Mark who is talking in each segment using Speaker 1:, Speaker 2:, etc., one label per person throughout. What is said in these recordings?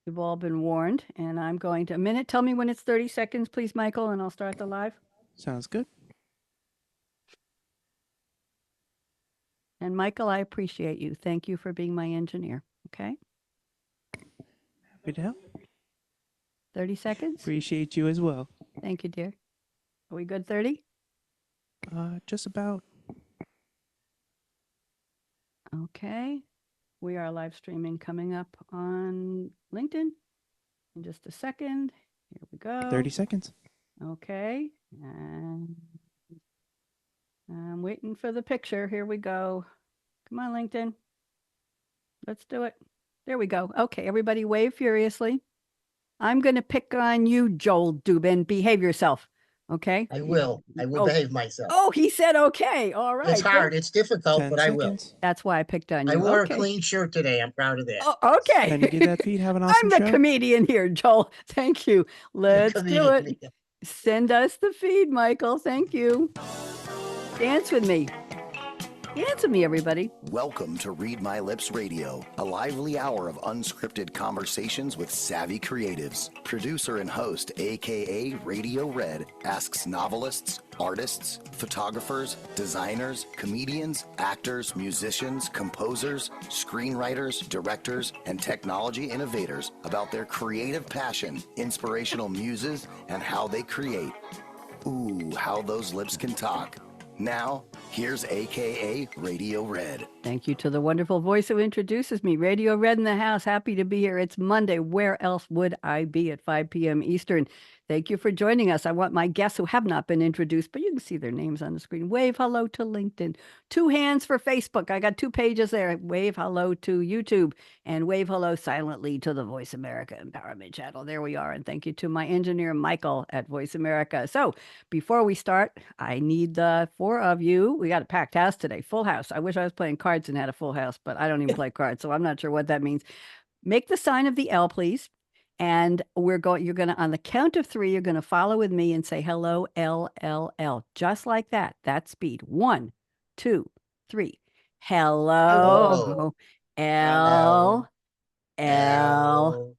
Speaker 1: You've all been warned, and I'm going to a minute. Tell me when it's 30 seconds, please, Michael, and I'll start the live.
Speaker 2: Sounds good.
Speaker 1: And Michael, I appreciate you. Thank you for being my engineer. Okay.
Speaker 2: Happy to help.
Speaker 1: 30 seconds.
Speaker 2: Appreciate you as well.
Speaker 1: Thank you, dear. Are we good? 30?
Speaker 2: Just about.
Speaker 1: Okay. We are live streaming coming up on LinkedIn in just a second. Here we go.
Speaker 2: 30 seconds.
Speaker 1: Okay. And I'm waiting for the picture. Here we go. Come on, LinkedIn. Let's do it. There we go. Okay, everybody wave furiously. I'm going to pick on you, Joel Dubin. Behave yourself. Okay?
Speaker 3: I will. I will
Speaker 1: Oh.
Speaker 3: behave myself.
Speaker 1: Oh, he said okay. All right.
Speaker 3: It's hard. It's difficult,
Speaker 2: 10
Speaker 3: but I will.
Speaker 2: seconds.
Speaker 1: That's why I picked on you.
Speaker 3: I wore
Speaker 1: Okay.
Speaker 3: a clean shirt today. I'm proud of that.
Speaker 1: Oh, okay.
Speaker 2: Can you get that feed? Have an awesome
Speaker 1: I'm the
Speaker 2: show.
Speaker 1: comedian here, Joel. Thank you. Let's do
Speaker 3: comedian.
Speaker 1: it. Send us the feed, Michael. Thank you. Dance with me. Dance with me, everybody.
Speaker 4: Welcome to Read My Lips Radio, a lively hour of unscripted conversations with savvy creatives. Producer and host, aka Radio Red, asks novelists, artists, photographers, designers, comedians, actors, musicians, composers, screenwriters, directors, and technology innovators about their creative passion, inspirational muses, and how they create. Ooh, how those lips can talk. Now, here's AKA Radio Red.
Speaker 1: Thank you to the wonderful voice who introduces me. Radio Red in the house. Happy to be here. It's Monday. Where else would I be at 5 p.m. Eastern? Thank you for joining us. I want my guests who have not been introduced, but you can see their names on the screen. Wave hello to LinkedIn. 2 hands for Facebook. I got 2 pages there. Wave hello to YouTube and wave hello silently to the Voice America Empowerment Channel. There we are. And thank you to my engineer, Michael at Voice America. So before we start, I need the 4 of you. We got a packed house today, full house. I wish I was playing cards and had a full house, but I don't even play cards, so I'm not sure what that means. Make the sign of the L, please. And you're going to, on the count of 3, you're going to follow with me and say, hello, L, L, L, just like that. That speed. 1, 2, 3. Hello, L, L,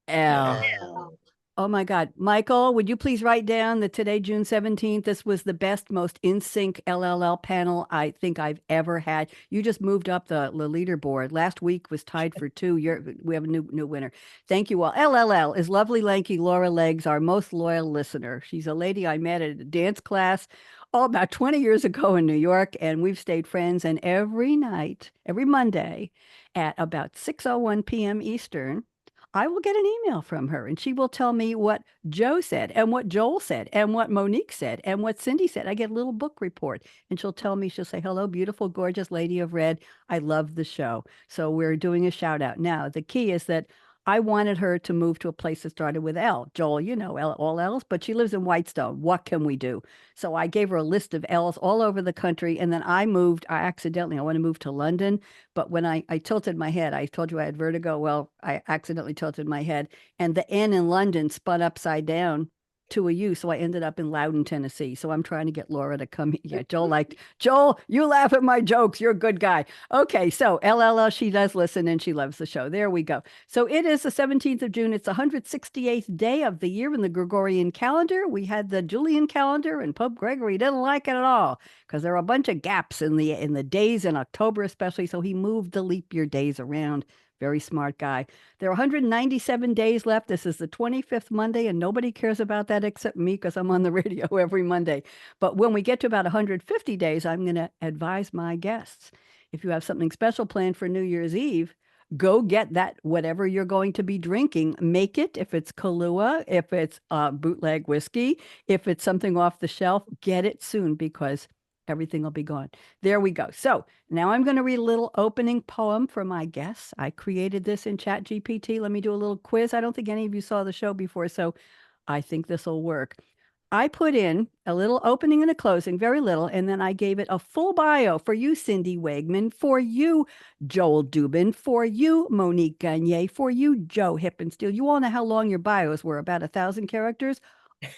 Speaker 1: L. Oh my God. Michael, would you please write down that today, June 17th, this was the best, most in sync LLL panel I think I've ever had. You just moved up the leaderboard. Last week was tied for 2. We have a new winner. Thank you all. LLL is lovely, lanky Laura Legs, our most loyal listener. She's a lady I met at a dance class about 20 years ago in New York, and we've stayed friends. And every night, every Monday at about 6:01 p.m. Eastern, I will get an email from her and she will tell me what Joe said and what Joel said and what Monique said and what Cindy said. I get a little book report and she'll tell me, she'll say, hello, beautiful, gorgeous lady of red. I love the show. So we're doing a shout out. Now, the key is that I wanted her to move to a place that started with L. Joel, you know, L, all L's, but she lives in Whitestone. What can we do? So I gave her a list of L's all over the country. And then I want to move to London. But when I tilted my head, I told you I had vertigo. Well, I accidentally tilted my head and the N in London spun upside down to a U. So I ended up in Loudon, Tennessee. So I'm trying to get Laura to come. Yeah, Joel, you laugh at my jokes. You're a good guy. Okay, so LLL, she does listen and she loves the show. There we go. So it is the 17th of June. It's the 168th day of the year in the Gregorian calendar. We had the Julian calendar and Pope Gregory didn't like it at all because there are a bunch of gaps in the days in October, especially. So he moved the leap year days around. Very smart guy. There are 197 days left. This is the 25th Monday, and nobody cares about that except me because I'm on the radio every Monday. But when we get to about 150 days, I'm going to advise my guests. If you have something special planned for New Year's Eve, go get that, whatever you're going to be drinking. Make it, if it's Kahlua, if it's bootleg whiskey, if it's something off the shelf, get it soon because everything will be gone. There we go. So now I'm going to read a little opening poem for my guests. I created this in ChatGPT. Let me do a little quiz. I don't think any of you saw the show before, so I think this will work. I put in a little opening and a closing, very little, and then I gave it a full bio for you, Cindy Wegman, for you, Joel Dubin, for you, Monique Gagne, for you, Joe Hippensteel. You all know how long your bios were, about 1,000 characters.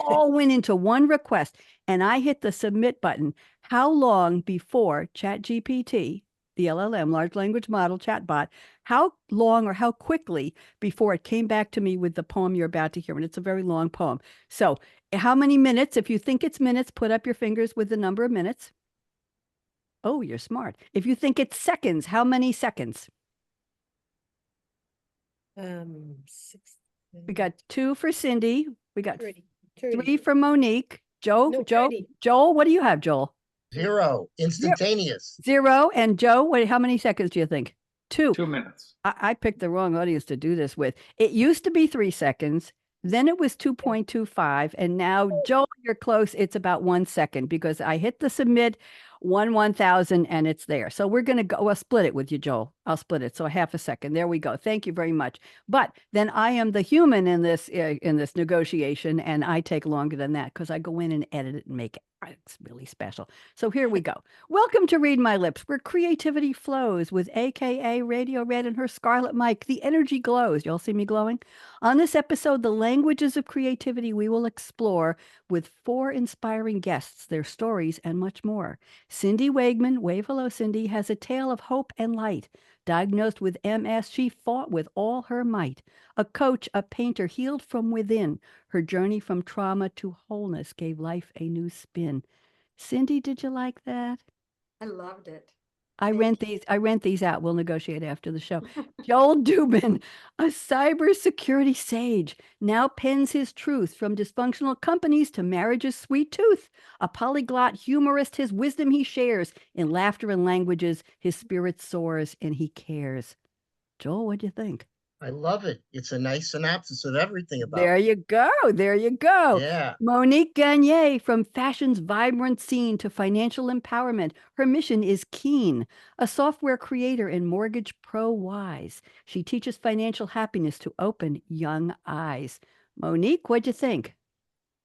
Speaker 1: All went into one request, and I hit the submit button. How long before ChatGPT the LLM, large language model chatbot, how long or how quickly before it came back to me with the poem you're about to hear. And it's a very long poem. So, how many minutes? If you think it's minutes, put up your fingers with the number of minutes. Oh, you're smart. If you think it's seconds, how many seconds?
Speaker 5: 6.
Speaker 1: We got 2 for Cindy. We got
Speaker 5: 30.
Speaker 1: 3 for Monique. Joe,
Speaker 5: No,
Speaker 1: Joe,
Speaker 5: 30.
Speaker 1: Joel, what do you have, Joel?
Speaker 3: 0, instantaneous.
Speaker 1: 0. And Joe, how many seconds do you think? 2.
Speaker 6: 2 minutes.
Speaker 1: I picked the wrong audience to do this with. It used to be 3 seconds. Then it was 2.25. And now, Joel, you're close. It's about 1 second because I hit the submit 1,000 and it's there. So we're going to go. I'll split it with you, Joel. I'll split it. So half a second. There we go. Thank you very much. But then I am the human in this negotiation, and I take longer than that because I go in and edit it and make it. It's really special. So here we go. Welcome to Read My Lips, where creativity flows with AKA Radio Red and her scarlet mic. The energy glows. Y'all see me glowing? On this episode, the languages of creativity we will explore with 4 inspiring guests, their stories, and much more. Cindy Wegman, wave hello, Cindy, has a tale of hope and light. Diagnosed with MS, she fought with all her might. A coach, a painter, healed from within. Her journey from trauma to wholeness gave life a new spin. Cindy, did you like that?
Speaker 7: I loved it.
Speaker 1: I
Speaker 7: Thank
Speaker 1: rent these out. We'll negotiate after the show. Joel Dubin, a cybersecurity sage, now pens his truth from dysfunctional companies to marriage's sweet tooth. A polyglot humorist, his wisdom he shares. In laughter and languages, his spirit soars and he cares. Joel, what'd you think?
Speaker 3: I love it. It's a nice synopsis of everything about
Speaker 1: There
Speaker 3: it.
Speaker 1: you go. There you go.
Speaker 3: Yeah.
Speaker 1: Monique Gagne, from fashion's vibrant scene to financial empowerment, her mission is keen. A software creator and mortgage pro wise, she teaches financial happiness to open young eyes. Monique, what'd you think?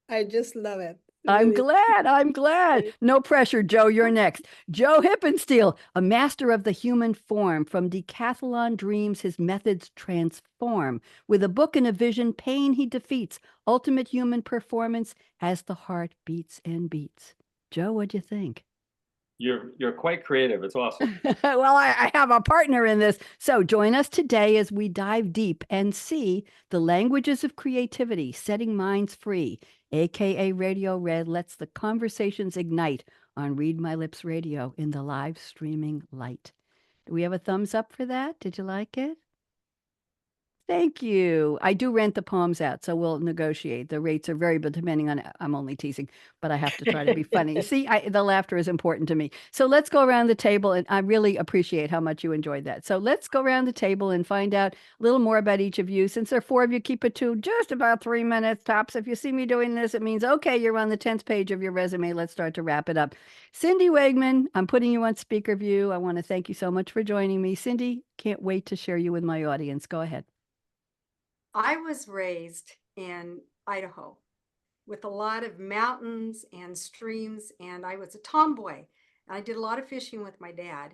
Speaker 5: I just love it.
Speaker 1: I'm
Speaker 5: Really.
Speaker 1: glad. I'm glad. No pressure, Joe. You're next. Joe Hippensteel, a master of the human form. From decathlon dreams, his methods transform. With a book and a vision, pain he defeats. Ultimate human performance as the heart beats and beats. Joe, what'd you think?
Speaker 6: You're quite creative. It's awesome.
Speaker 1: Well, I have a partner in this. So join us today as we dive deep and see the languages of creativity, setting minds free. AKA Radio Red lets the conversations ignite on Read My Lips Radio in the live streaming light. Do we have a thumbs up for that? Did you like it? Thank you. I do rent the poems out, so we'll negotiate. The rates are variable depending on, I'm only teasing, but I have to try to be funny. See, the laughter is important to me. So let's go around the table, and I really appreciate how much you enjoyed that. So let's go around the table and find out a little more about each of you. Since there are 4 of you, keep it to just about 3 minutes tops. If you see me doing this, it means, okay, you're on the 10th page of your resume. Let's start to wrap it up. Cindy Wegman, I'm putting you on speaker view. I want to thank you so much for joining me. Cindy, can't wait to share you with my audience. Go ahead.
Speaker 7: I was raised in Idaho with a lot of mountains and streams, and I was a tomboy. I did a lot of fishing with my dad,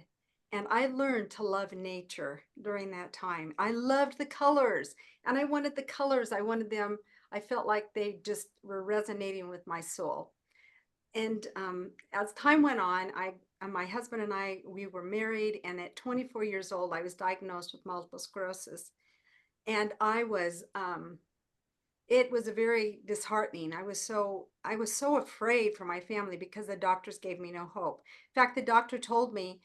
Speaker 7: and I learned to love nature during that time. I loved the colors, and I wanted the colors. I wanted them. I felt like they just were resonating with my soul. And as time went on, my husband and I, we were married, and at 24 years old, I was diagnosed with multiple sclerosis. And it was a very disheartening. I was so afraid for my family because the doctors gave me no hope. In fact, the doctor told me,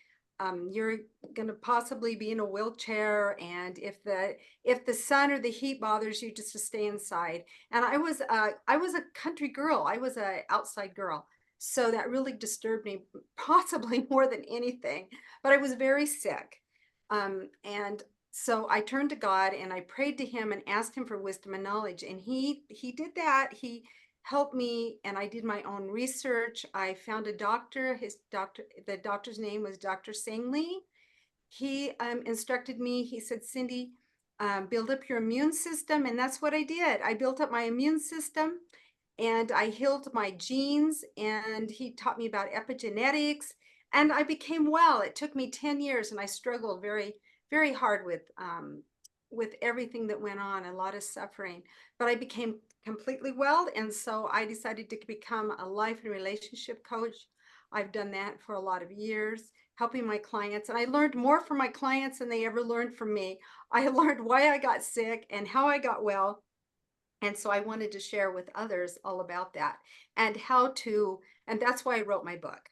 Speaker 7: you're going to possibly be in a wheelchair, and if the sun or the heat bothers you, just to stay inside. And I was a country girl. I was a outside girl. So that really disturbed me, possibly more than anything. But I was very sick. And so I turned to God and I prayed to him and asked him for wisdom and knowledge. And he did that. He helped me, and I did my own research. I found a doctor. The doctor's name was Dr. Sang Lee. He instructed me. He said, Cindy, build up your immune system. And that's what I did. I built up my immune system and I healed my genes. And he taught me about epigenetics, and I became well. It took me 10 years, and I struggled very, very hard with everything that went on, a lot of suffering, but I became completely well. And so I decided to become a life and relationship coach. I've done that for a lot of years, helping my clients. And I learned more from my clients than they ever learned from me. I learned why I got sick and how I got well. And so I wanted to share with others all about that and how to, and that's why I wrote my book.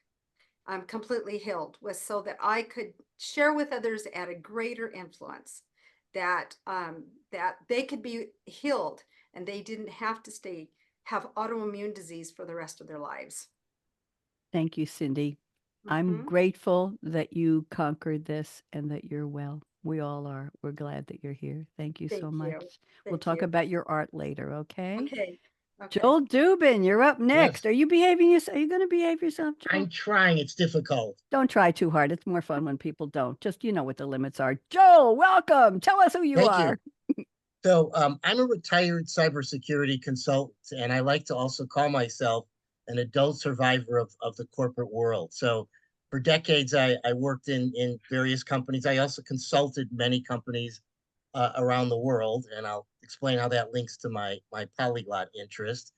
Speaker 7: I'm Completely Healed, was so that I could share with others at a greater influence that that they could be healed and they didn't have to have autoimmune disease for the rest of their lives.
Speaker 1: Thank you, Cindy. I'm
Speaker 7: Mhm.
Speaker 1: grateful that you conquered this and that you're well. We all are. We're glad that you're here. Thank you so
Speaker 7: Thank
Speaker 1: much.
Speaker 7: you.
Speaker 1: We'll
Speaker 7: Thank
Speaker 1: talk
Speaker 7: you.
Speaker 1: about your art later, okay?
Speaker 7: Okay. Okay.
Speaker 1: Joel Dubin, you're up next.
Speaker 3: Yes.
Speaker 1: Are you behaving yourself? Are you going to behave yourself, Joel?
Speaker 3: I'm trying. It's difficult.
Speaker 1: Don't try too hard. It's more fun when people don't. Just you know what the limits are. Joel, welcome. Tell us who you
Speaker 3: Thank
Speaker 1: are.
Speaker 3: you. So I'm a retired cybersecurity consultant, and I like to also call myself an adult survivor of the corporate world. So for decades, I worked in various companies. I also consulted many companies around the world, and I'll explain how that links to my polyglot interest.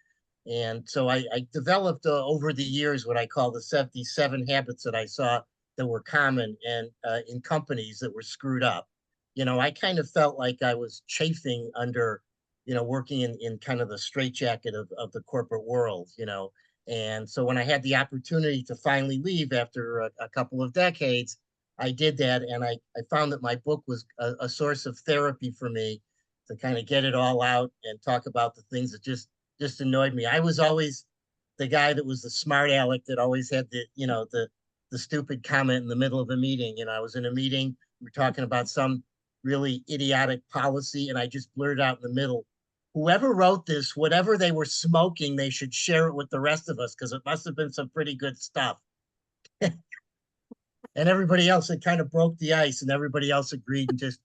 Speaker 3: And so I developed over the years what I call these 7 habits that I saw that were common and in companies that were screwed up. I kind of felt like I was chafing under, working in kind of the straitjacket of the corporate world. And so when I had the opportunity to finally leave after a couple of decades, I did that. And I found that my book was a source of therapy for me to kind of get it all out and talk about the things that just annoyed me. I was always the guy that was the smart aleck that always had the stupid comment in the middle of a meeting. I was in a meeting, we were talking about some really idiotic policy, and I just blurted out in the middle, whoever wrote this, whatever they were smoking, they should share it with the rest of us because it must have been some pretty good stuff. And everybody else, it kind of broke the ice, and everybody else agreed and just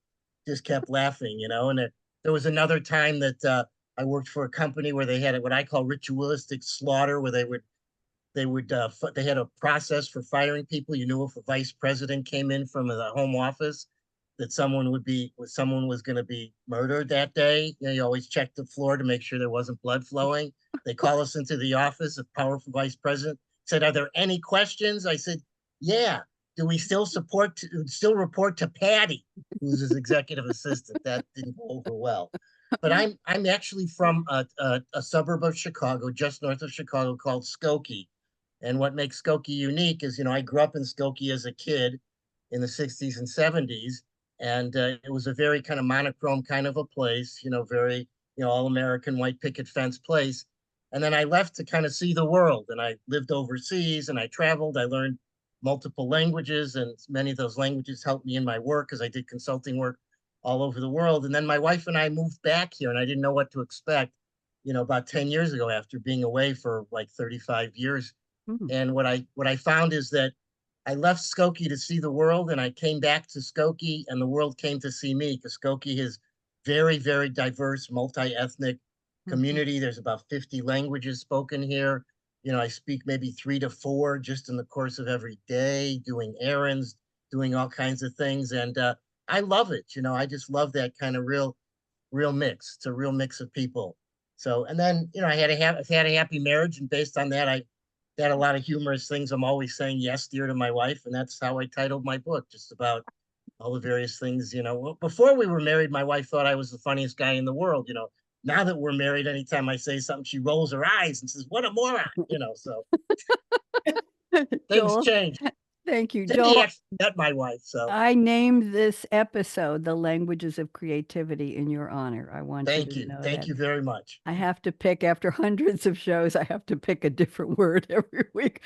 Speaker 3: kept laughing. And there was another time that I worked for a company where they had what I call ritualistic slaughter, where they had a process for firing people. You knew if a vice president came in from the home office that someone was going to be murdered that day. You always check the floor to make sure there wasn't blood flowing. They call us into the office. A powerful vice president said, "Are there any questions?" I said, "Yeah. Do we still report to Patty, who's his executive assistant?" That didn't go over well. But I'm actually from a suburb of Chicago, just north of Chicago, called Skokie. And what makes Skokie unique is, I grew up in Skokie as a kid in the 60s and 70s. And it was a very kind of monochrome kind of a place, very, all American white picket fence place. And then I left to kind of see the world. And I lived overseas and I traveled. I learned multiple languages, and many of those languages helped me in my work because I did consulting work all over the world. And then my wife and I moved back here, and I didn't know what to expect, about 10 years ago after being away for like 35 years.
Speaker 1: Hmm.
Speaker 3: And what I found is that I left Skokie to see the world, and I came back to Skokie, and the world came to see me because Skokie is very, very diverse, multi-ethnic community. There's about 50 languages spoken here. I speak maybe 3 to 4 just in the course of every day, doing errands, doing all kinds of things. And I love it. I just love that kind of real mix. It's a real mix of people. So, and then, I've had a happy marriage. And based on that, I had a lot of humorous things. I'm always saying yes, dear, to my wife. And that's how I titled my book, just about all the various things. Well, before we were married, my wife thought I was the funniest guy in the world. Now that we're married, anytime I say something, she rolls her eyes and says, "What a moron," so things
Speaker 1: Joel,
Speaker 3: change.
Speaker 1: thank you,
Speaker 3: Cindy
Speaker 1: Joel.
Speaker 3: actually met my wife, so
Speaker 1: I named this episode "The Languages of Creativity" in your honor. I want you
Speaker 3: thank
Speaker 1: to
Speaker 3: you.
Speaker 1: know
Speaker 3: Thank
Speaker 1: that.
Speaker 3: you very much.
Speaker 1: I have to pick after hundreds of shows. I have to pick a different word every week.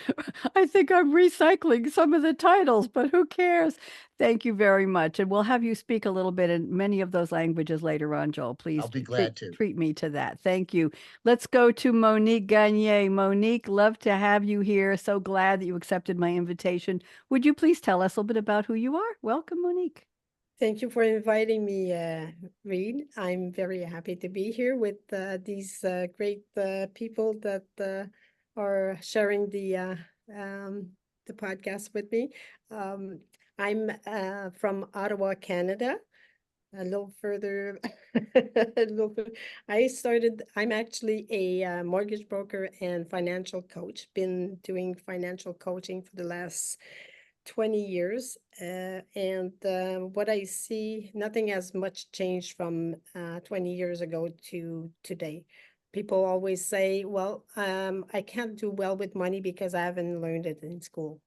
Speaker 1: I think I'm recycling some of the titles, but who cares? Thank you very much. And we'll have you speak a little bit in many of those languages later on, Joel. Please
Speaker 3: I'll be glad to.
Speaker 1: treat me to that. Thank you. Let's go to Monique Gagne. Monique, love to have you here. So glad that you accepted my invitation. Would you please tell us a little bit about who you are? Welcome, Monique.
Speaker 5: Thank you for inviting me, Reed. I'm very happy to be here with these great people that are sharing the podcast with me. I'm from Ottawa, Canada. A little further, I'm actually a mortgage broker and financial coach. Been doing financial coaching for the last 20 years, and what I see, nothing has much changed from 20 years ago to today. People always say, well, I can't do well with money because I haven't learned it in school.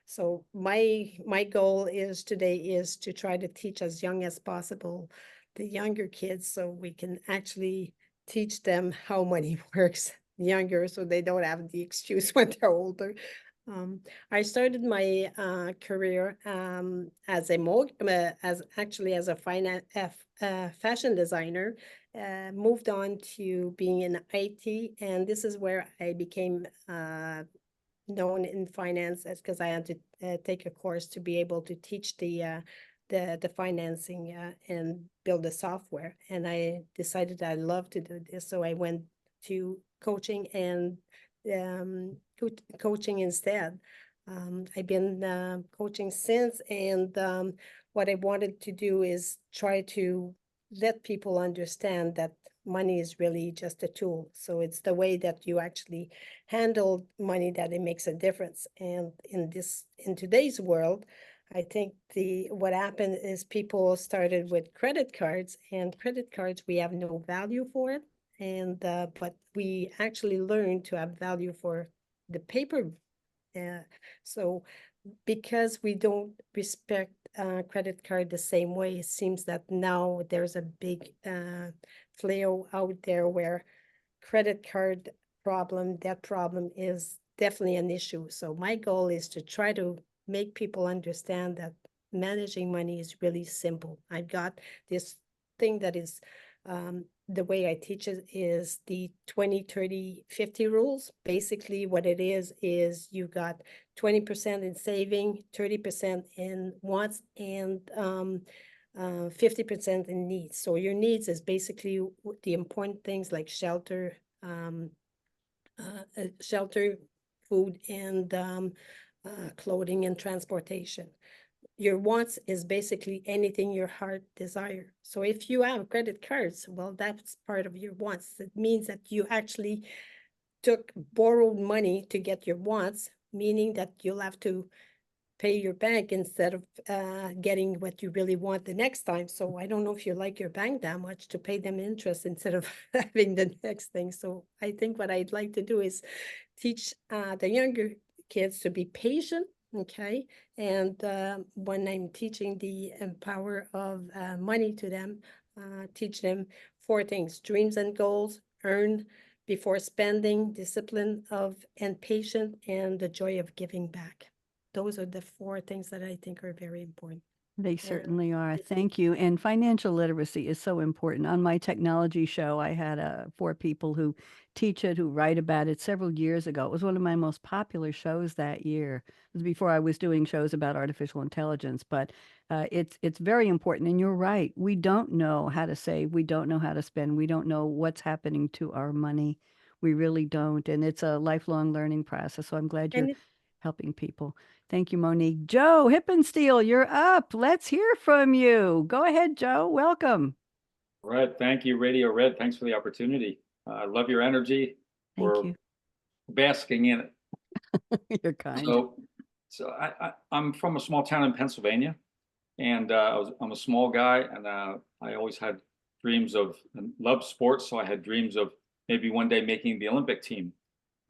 Speaker 5: So my goal is today is to try to teach as young as possible the younger kids, so we can actually teach them how money works younger, so they don't have the excuse when they're older. I started my career as a as a fashion designer. Moved on to being in IT, and this is where I became known in finance, as because I had to take a course to be able to teach the financing and build the software. And I decided I love to do this, so I went to coaching and coaching instead. I've been coaching since, and what I wanted to do is try to let people understand that money is really just a tool. So it's the way that you actually handle money that it makes a difference. And in today's world, I think what happened is people started with credit cards, and credit cards, we have no value for it. And but we actually learned to have value for the paper. So because we don't respect credit card the same way, it seems that now there's a big flail out there where credit card problem, debt problem is definitely an issue. So my goal is to try to make people understand that managing money is really simple. I've got this thing that is the way I teach it is the 20, 30, 50 rules. Basically what it is you got 20% in saving, 30% in wants, and 50% in needs. So your needs is basically the important things like shelter, food, and clothing and transportation. Your wants is basically anything your heart desire. So if you have credit cards, well, that's part of your wants. It means that you actually took borrowed money to get your wants, meaning that you'll have to pay your bank instead of getting what you really want the next time. So I don't know if you like your bank that much to pay them interest instead of having the next thing. So I think what I'd like to do is teach the younger kids to be patient, okay? And when I'm teaching the power of money to them, teach them 4 things: dreams and goals, earn before spending, discipline of and patient, and the joy of giving back. Those are the 4 things that I think are very important.
Speaker 1: They certainly are. Thank you. And financial literacy is so important. On my technology show, I had 4 people who teach it, who write about it several years ago. It was one of my most popular shows that year. It was before I was doing shows about artificial intelligence, but it's very important. And you're right. We don't know how to save. We don't know how to spend. We don't know what's happening to our money. We really don't. And it's a lifelong learning process. So I'm glad you're
Speaker 5: And
Speaker 1: helping people. Thank you, Monique. Joe Hippensteel, you're up. Let's hear from you. Go ahead, Joe. Welcome.
Speaker 6: All right. Thank you, Radio Red. Thanks for the opportunity. I love your energy.
Speaker 1: Thank
Speaker 6: We're
Speaker 1: you.
Speaker 6: basking in it.
Speaker 1: You're kind.
Speaker 6: So I'm from a small town in Pennsylvania, and I'm a small guy, and I always had dreams of and loved sports. So I had dreams of maybe one day making the Olympic team.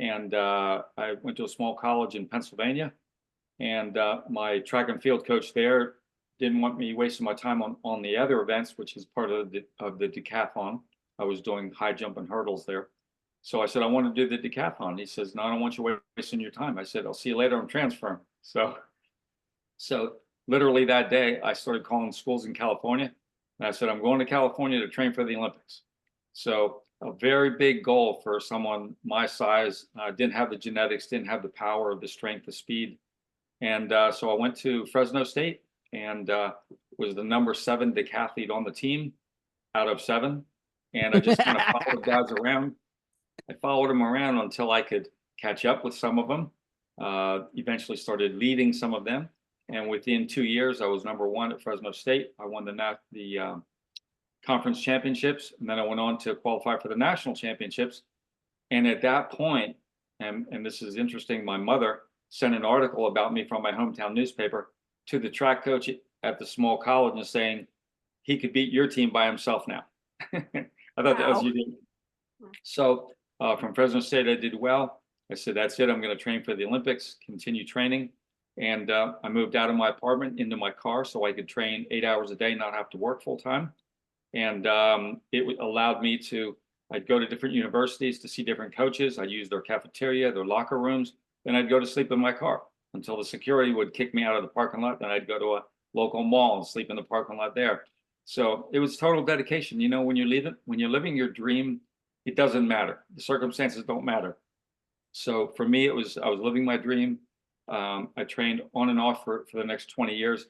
Speaker 6: And I went to a small college in Pennsylvania, and my track and field coach there didn't want me wasting my time on the other events, which is part of the decathlon. I was doing high jump and hurdles there. So I said, I want to do the decathlon. He says, no, I don't want you wasting your time. I said, I'll see you later. I'm transferring. So literally that day, I started calling schools in California. And I said, I'm going to California to train for the Olympics. So a very big goal for someone my size, didn't have the genetics, didn't have the power, the strength, the speed. And so I went to Fresno State and was the number 7 decathlete on the team out of 7. And I just kind of followed guys around. I followed them around until I could catch up with some of them. Eventually started leading some of them. And within 2 years, I was number 1 at Fresno State. I won the conference championships, and then I went on to qualify for the national championships. And at that point, and this is interesting, my mother sent an article about me from my hometown newspaper to the track coach at the small college and saying he could beat your team by himself now. I thought that was
Speaker 1: Wow.
Speaker 6: unique. So from Fresno State, I did well. I said, that's it. I'm going to train for the Olympics, continue training. And I moved out of my apartment into my car so I could train 8 hours a day, not have to work full time. And it allowed me to, I'd go to different universities to see different coaches. I'd use their cafeteria, their locker rooms. Then I'd go to sleep in my car until the security would kick me out of the parking lot. Then I'd go to a local mall and sleep in the parking lot there. So it was total dedication. You know, when you're living your dream, it doesn't matter. The circumstances don't matter. So for me, I was living my dream. I trained on and off for the next 20 years,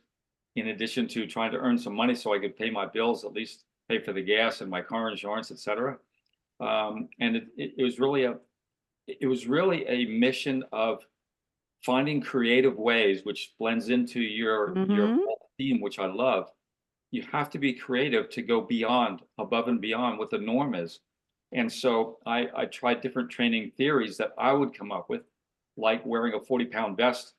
Speaker 6: in addition to trying to earn some money so I could pay my bills, at least pay for the gas and my car insurance, et cetera. And it was really a mission of finding creative ways, which blends into your theme, which I love. You have to be creative to go above and beyond what the norm is. And so I tried different training theories that I would come up with, like wearing a 40-pound vest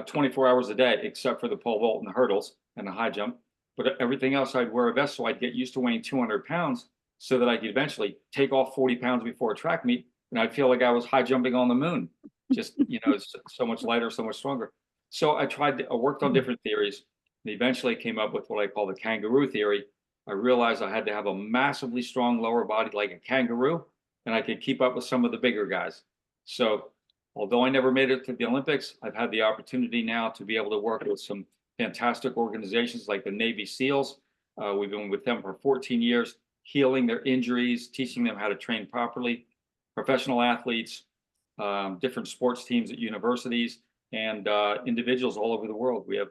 Speaker 6: 24 hours a day, except for the pole vault and the hurdles and the high jump. But everything else, I'd wear a vest so I'd get used to weighing 200 pounds so that I could eventually take off 40 pounds before a track meet. And I'd feel like I was high jumping on the moon, just, it's so much lighter, so much stronger. So I worked on different theories and eventually came up with what I call the kangaroo theory. I realized I had to have a massively strong lower body like a kangaroo, and I could keep up with some of the bigger guys. So although I never made it to the Olympics, I've had the opportunity now to be able to work with some fantastic organizations like the Navy SEALs. We've been with them for 14 years, healing their injuries, teaching them how to train properly, professional athletes, different sports teams at universities, and individuals all over the world. We have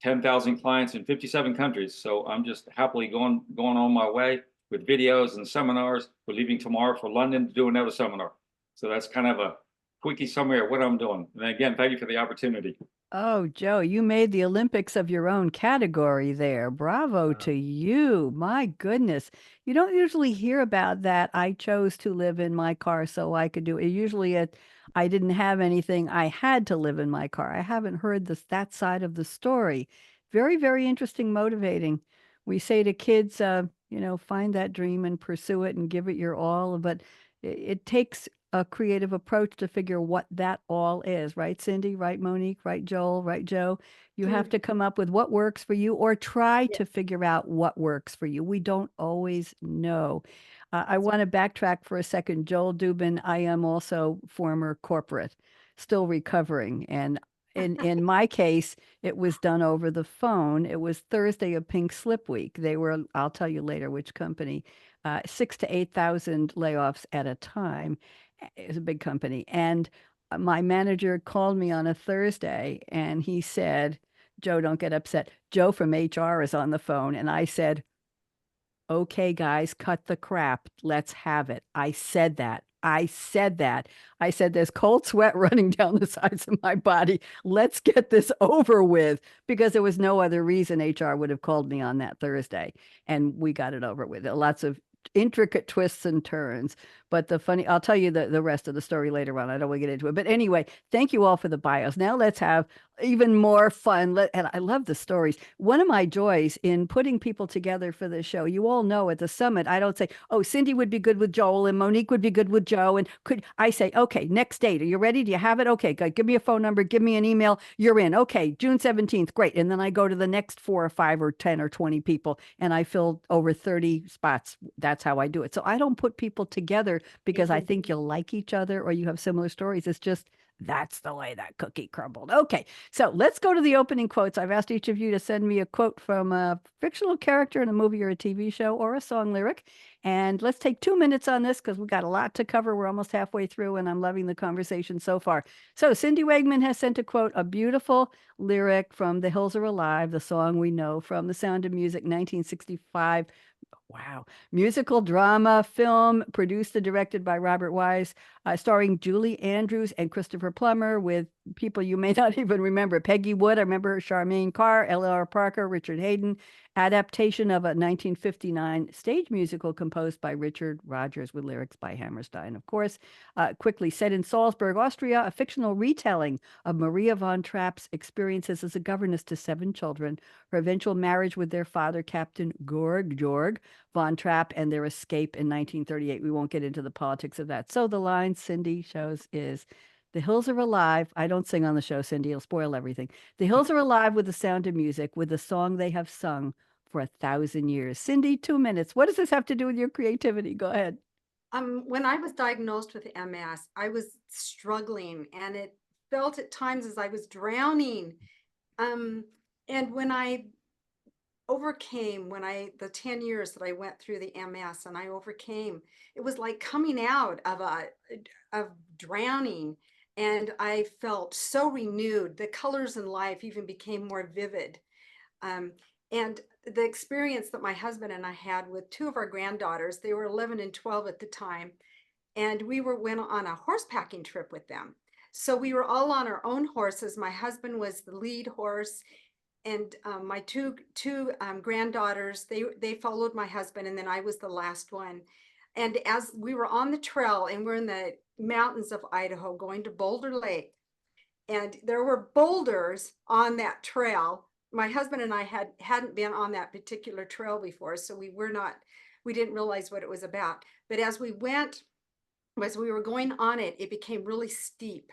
Speaker 6: 10,000 clients in 57 countries. So I'm just happily going on my way with videos and seminars. We're leaving tomorrow for London to do another seminar. So that's kind of a quickie summary of what I'm doing. And again, thank you for the opportunity.
Speaker 1: Oh, Joe, you made the Olympics of your own category there. Bravo to you. My goodness. You don't usually hear about that. I chose to live in my car so I could do it. Usually I didn't have anything. I had to live in my car. I haven't heard that side of the story. Very, very interesting, motivating. We say to kids, find that dream and pursue it and give it your all. But it takes a creative approach to figure what that all is, right, Cindy? Right, Monique? Right, Joel? Right, Joe? You have to come up with what works for you or try to figure out what works for you. We don't always know. I want to backtrack for a second. Joel Dubin, I am also former corporate, still recovering. And in my case, it was done over the phone. It was Thursday of Pink Slip Week. They were, I'll tell you later which company, 6,000 to 8,000 layoffs at a time. It was a big company. And my manager called me on a Thursday and he said, Joe, don't get upset. Joe from HR is on the phone. And I said, okay, guys, cut the crap. Let's have it. I said that. I said there's cold sweat running down the sides of my body. Let's get this over with, because there was no other reason HR would have called me on that Thursday. And we got it over with. Lots of intricate twists and turns. But I'll tell you the rest of the story later on. I don't want to get into it. But anyway, thank you all for the bios. Now let's have even more fun. And I love the stories. One of my joys in putting people together for this show, you all know at the summit, I don't say, oh, Cindy would be good with Joel and Monique would be good with Joe. And I say, okay, next date. Are you ready? Do you have it? Okay, good. Give me a phone number. Give me an email. You're in. Okay, June 17th. Great. And then I go to the next 4 or 5 or 10 or 20 people and I fill over 30 spots. That's how I do it. So I don't put people together because I think you'll like each other or you have similar stories. It's just, that's the way that cookie crumbled. Okay, so let's go to the opening quotes. I've asked each of you to send me a quote from a fictional character in a movie or a TV show or a song lyric. And let's take 2 minutes on this because we've got a lot to cover. We're almost halfway through and I'm loving the conversation so far. So Cindy Wegman has sent a quote, a beautiful lyric from The Hills Are Alive, the song we know from The Sound of Music, 1965. Wow. Musical drama film produced and directed by Robert Wise, starring Julie Andrews and Christopher Plummer, with people you may not even remember. Peggy Wood, I remember her, Charmaine Carr, L.R. Parker, Richard Hayden, adaptation of a 1959 stage musical composed by Richard Rogers with lyrics by Hammerstein, of course. Quickly, set in Salzburg, Austria, a fictional retelling of Maria von Trapp's experiences as a governess to 7 children, her eventual marriage with their father, Captain Georg von Trapp, and their escape in 1938. We won't get into the politics of that. So the line Cindy shows is, the hills are alive. I don't sing on the show, Cindy. It'll spoil everything. The hills are alive with the sound of music, with the song they have sung for 1,000 years. Cindy, 2 minutes. What does this have to do with your creativity? Go ahead.
Speaker 7: When I was diagnosed with MS, I was struggling, and it felt at times as I was drowning. And when I overcame, the 10 years that I went through the MS and I overcame, it was like coming out of drowning. And I felt so renewed. The colors in life even became more vivid. And the experience that my husband and I had with 2 of our granddaughters, they were 11 and 12 at the time, and we went on a horse packing trip with them. So we were all on our own horses. My husband was the lead horse, and my two granddaughters, they followed my husband, and then I was the last one. And as we were on the trail, and we're in the mountains of Idaho going to Boulder Lake, and there were boulders on that trail. My husband and I hadn't been on that particular trail before, so we didn't realize what it was about. But as we were going on it, it became really steep.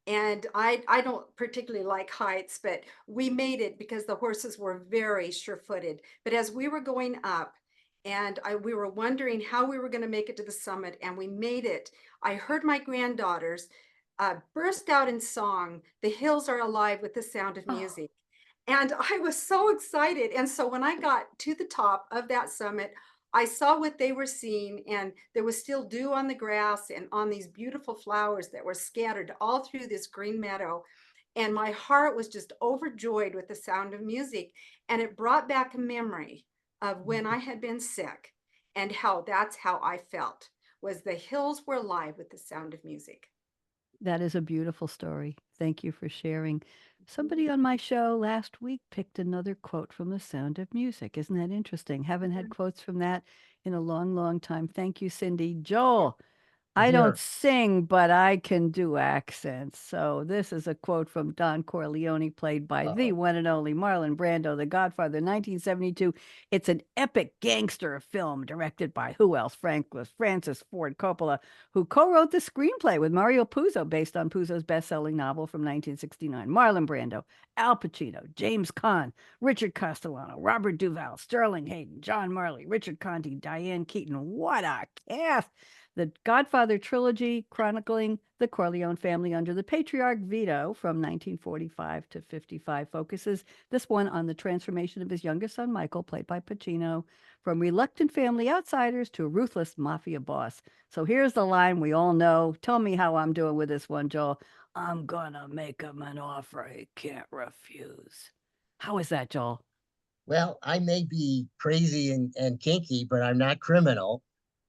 Speaker 7: And I don't particularly like heights, but we made it because the horses were very sure-footed. But as we were going up, and we were wondering how we were going to make it to the summit, and we made it, I heard my granddaughters burst out in song, "The hills are alive with the sound of music." And I was so excited. And so when I got to the top of that summit, I saw what they were seeing, and there was still dew on the grass and on these beautiful flowers that were scattered all through this green meadow. And my heart was just overjoyed with the sound of music. And it brought back a memory of when I had been sick, and that's how I felt, was the hills were alive with the sound of music.
Speaker 1: That is a beautiful story. Thank you for sharing. Somebody on my show last week picked another quote from The Sound of Music. Isn't that interesting? Haven't had quotes from that in a long, long time. Thank you, Cindy. Joel, I don't
Speaker 3: Here.
Speaker 1: sing, but I can do accents. So this is a quote from Don Corleone, played by the one and only Marlon Brando, The Godfather, 1972. It's an epic gangster film directed by who else? Francis Ford Coppola, who co-wrote the screenplay with Mario Puzo, based on Puzo's best-selling novel from 1969. Marlon Brando, Al Pacino, James Caan, Richard Castellano, Robert Duvall, Sterling Hayden, John Marley, Richard Conte, Diane Keaton. What a cast! The Godfather trilogy, chronicling the Corleone family under the Patriarch Vito from 1945 to 55, focuses this one on the transformation of his youngest son, Michael, played by Pacino, from reluctant family outsiders to a ruthless mafia boss. So here's the line we all know. Tell me how I'm doing with this one, Joel. "I'm gonna make him an offer he can't refuse." How is that, Joel?
Speaker 3: Well, I may be crazy and kinky, but I'm not criminal.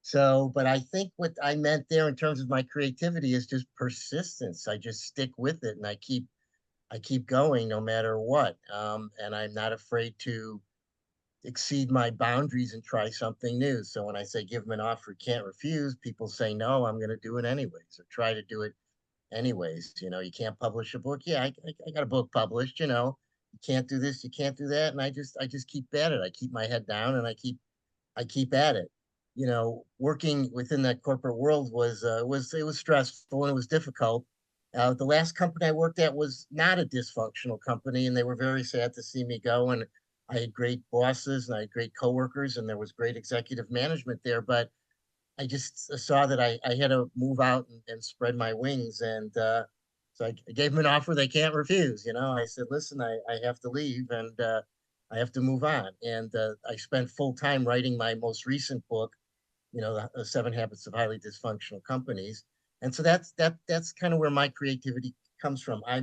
Speaker 3: So, but I think what I meant there in terms of my creativity is just persistence. I just stick with it, and I keep going no matter what. And I'm not afraid to exceed my boundaries and try something new. So when I say give them an offer can't refuse, people say no, I'm going to do it anyways, or try to do it anyways. You can't publish a book. Yeah, I got a book published. You can't do this, you can't do that, and I just keep at it. I keep my head down, and I keep at it. Working within that corporate world was stressful, and it was difficult. The last company I worked at was not a dysfunctional company, and they were very sad to see me go. And I had great bosses, and I had great coworkers, and there was great executive management there. But I just saw that I had to move out and spread my wings. And so I gave them an offer they can't refuse. I said, listen, I have to leave, and I have to move on. And I spent full time writing my most recent book, the 7 Habits of Highly Dysfunctional Companies. And so that's kind of where my creativity comes from. I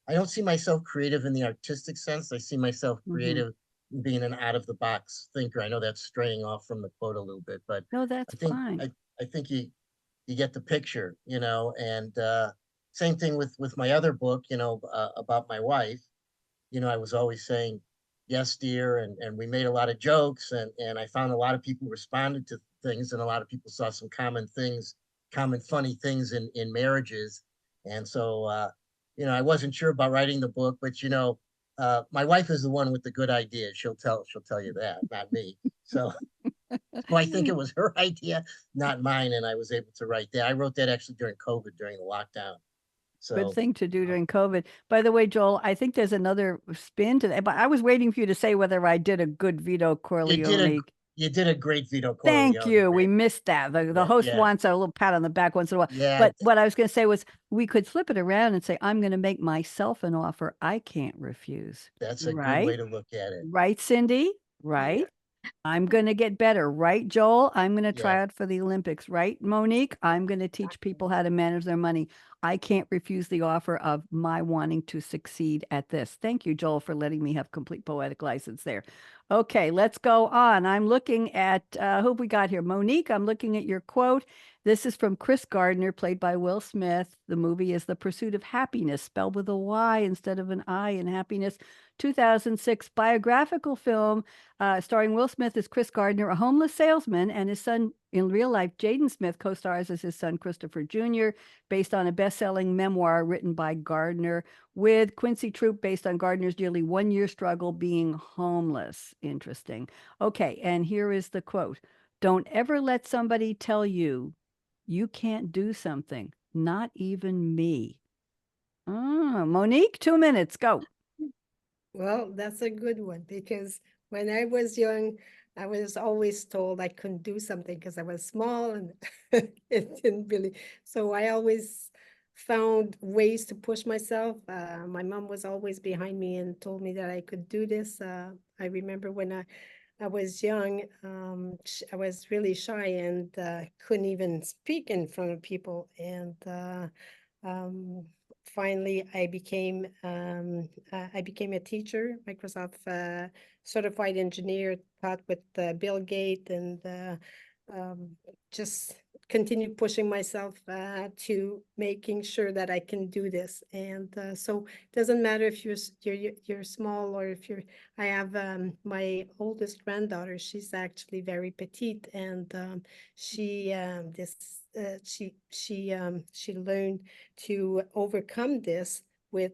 Speaker 3: don't see myself creative in the artistic sense. I see myself creative in being an out of the box thinker. I know that's straying off from the quote a little bit, but
Speaker 1: No, that's
Speaker 3: I think
Speaker 1: fine.
Speaker 3: I think you get the picture, and same thing with my other book, about my wife. I was always saying, yes, dear. And we made a lot of jokes, and I found a lot of people responded to things, and a lot of people saw some common funny things in marriages. And so, I wasn't sure about writing the book, but my wife is the one with the good ideas. She'll tell you that, not me. So, so I think it was her idea, not mine. And I was able to write that. I wrote that actually during COVID, during the lockdown.
Speaker 1: Good
Speaker 3: So,
Speaker 1: thing to do during COVID. By the way, Joel, I think there's another spin to that, but I was waiting for you to say whether I did a good Vito
Speaker 3: you did a
Speaker 1: Corleone.
Speaker 3: you did a great Vito
Speaker 1: Thank
Speaker 3: Corleone,
Speaker 1: you. We
Speaker 3: man.
Speaker 1: missed that. The
Speaker 3: Yeah,
Speaker 1: host
Speaker 3: yeah,
Speaker 1: wants a little pat on the back once in a while.
Speaker 3: yeah.
Speaker 1: But what I was going to say was we could flip it around and say, I'm going to make myself an offer I can't refuse.
Speaker 3: That's a good
Speaker 1: Right?
Speaker 3: way to look at it.
Speaker 1: Right, Cindy? Right? I'm going to get better, right, Joel? I'm going to
Speaker 3: Yeah.
Speaker 1: try out for the Olympics, right, Monique? I'm going to teach people how to manage their money. I can't refuse the offer of my wanting to succeed at this. Thank you, Joel, for letting me have complete poetic license there. Okay, let's go on. I'm looking at who have we got here? Monique, I'm looking at your quote. This is from Chris Gardner, played by Will Smith. The movie is The Pursuit of Happiness, spelled with a Y instead of an I in happiness. 2006 biographical film starring Will Smith as Chris Gardner, a homeless salesman, and his son in real life, Jaden Smith, co-stars as his son Christopher Jr., based on a best-selling memoir written by Gardner, with Quincy Troop based on Gardner's nearly one-year struggle being homeless. Interesting. Okay, and here is the quote. Don't ever let somebody tell you you can't do something, not even me. Monique, 2 minutes, go.
Speaker 5: Well, that's a good one because when I was young, I was always told I couldn't do something because I was small and it didn't really. So I always found ways to push myself. My mom was always behind me and told me that I could do this. I remember when I was young, I was really shy and couldn't even speak in front of people. And um, finally, I became a teacher, Microsoft certified engineer, taught with Bill Gates, and just continued pushing myself to making sure that I can do this. And so it doesn't matter if you're small or if you're. I have my oldest granddaughter. She's actually very petite, and she learned to overcome this with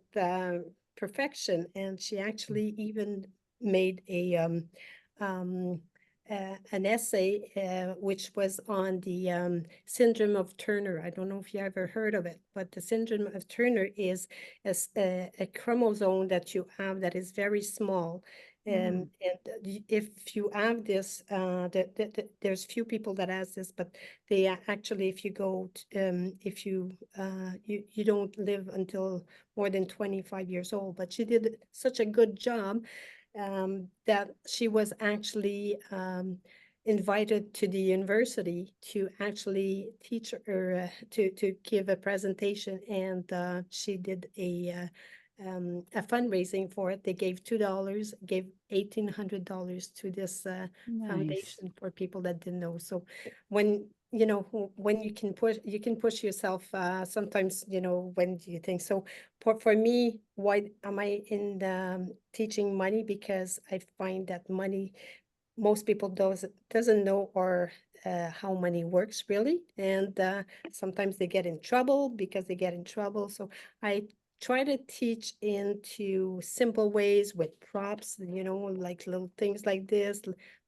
Speaker 5: perfection, and she actually even made an essay which was on the syndrome of Turner. I don't know if you ever heard of it, but the syndrome of Turner is a chromosome that you have that is very small. And if you have this, there's few people that has this, but they actually, if you go, if you don't live until more than 25 years old. But she did such a good job that she was actually invited to the university to actually teach or to give a presentation, and she did a fundraising for it. They gave $2, gave $1,800 to this
Speaker 1: Nice.
Speaker 5: foundation for people that didn't know. So when when you can push yourself sometimes, when do you think so? For me, why am I in teaching money? Because I find that money, most people doesn't know or how money works really, and sometimes they get in trouble because they get in trouble. So I try to teach into simple ways with props, like little things like this,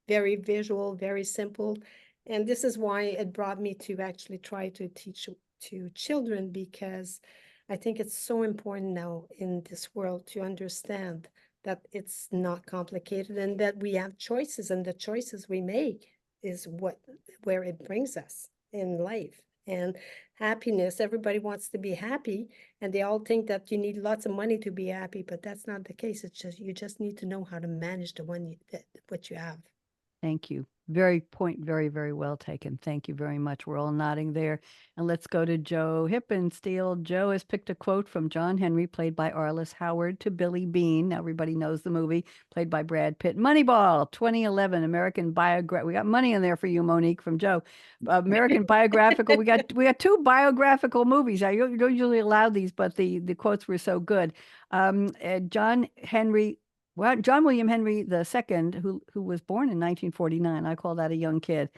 Speaker 5: very visual, very simple. And this is why it brought me to actually try to teach to children, because I think it's so important now in this world to understand that it's not complicated and that we have choices, and the choices we make is where it brings us in life. And happiness, everybody wants to be happy, and they all think that you need lots of money to be happy, but that's not the case. It's just you just need to know how to manage the money what you have.
Speaker 1: Thank you. Very point, very, very well taken. Thank you very much. We're all nodding there. And let's go to Joe Hippensteel. Joe has picked a quote from John Henry, played by Arliss Howard, to Billy Bean. Now everybody knows the movie, played by Brad Pitt. Moneyball, 2011, American biograph. We got money in there for you, Monique, from Joe. American biographical. We got two biographical movies. I don't usually allow these, but the quotes were so good. John William Henry II, who was born in 1949, I call that a young kid,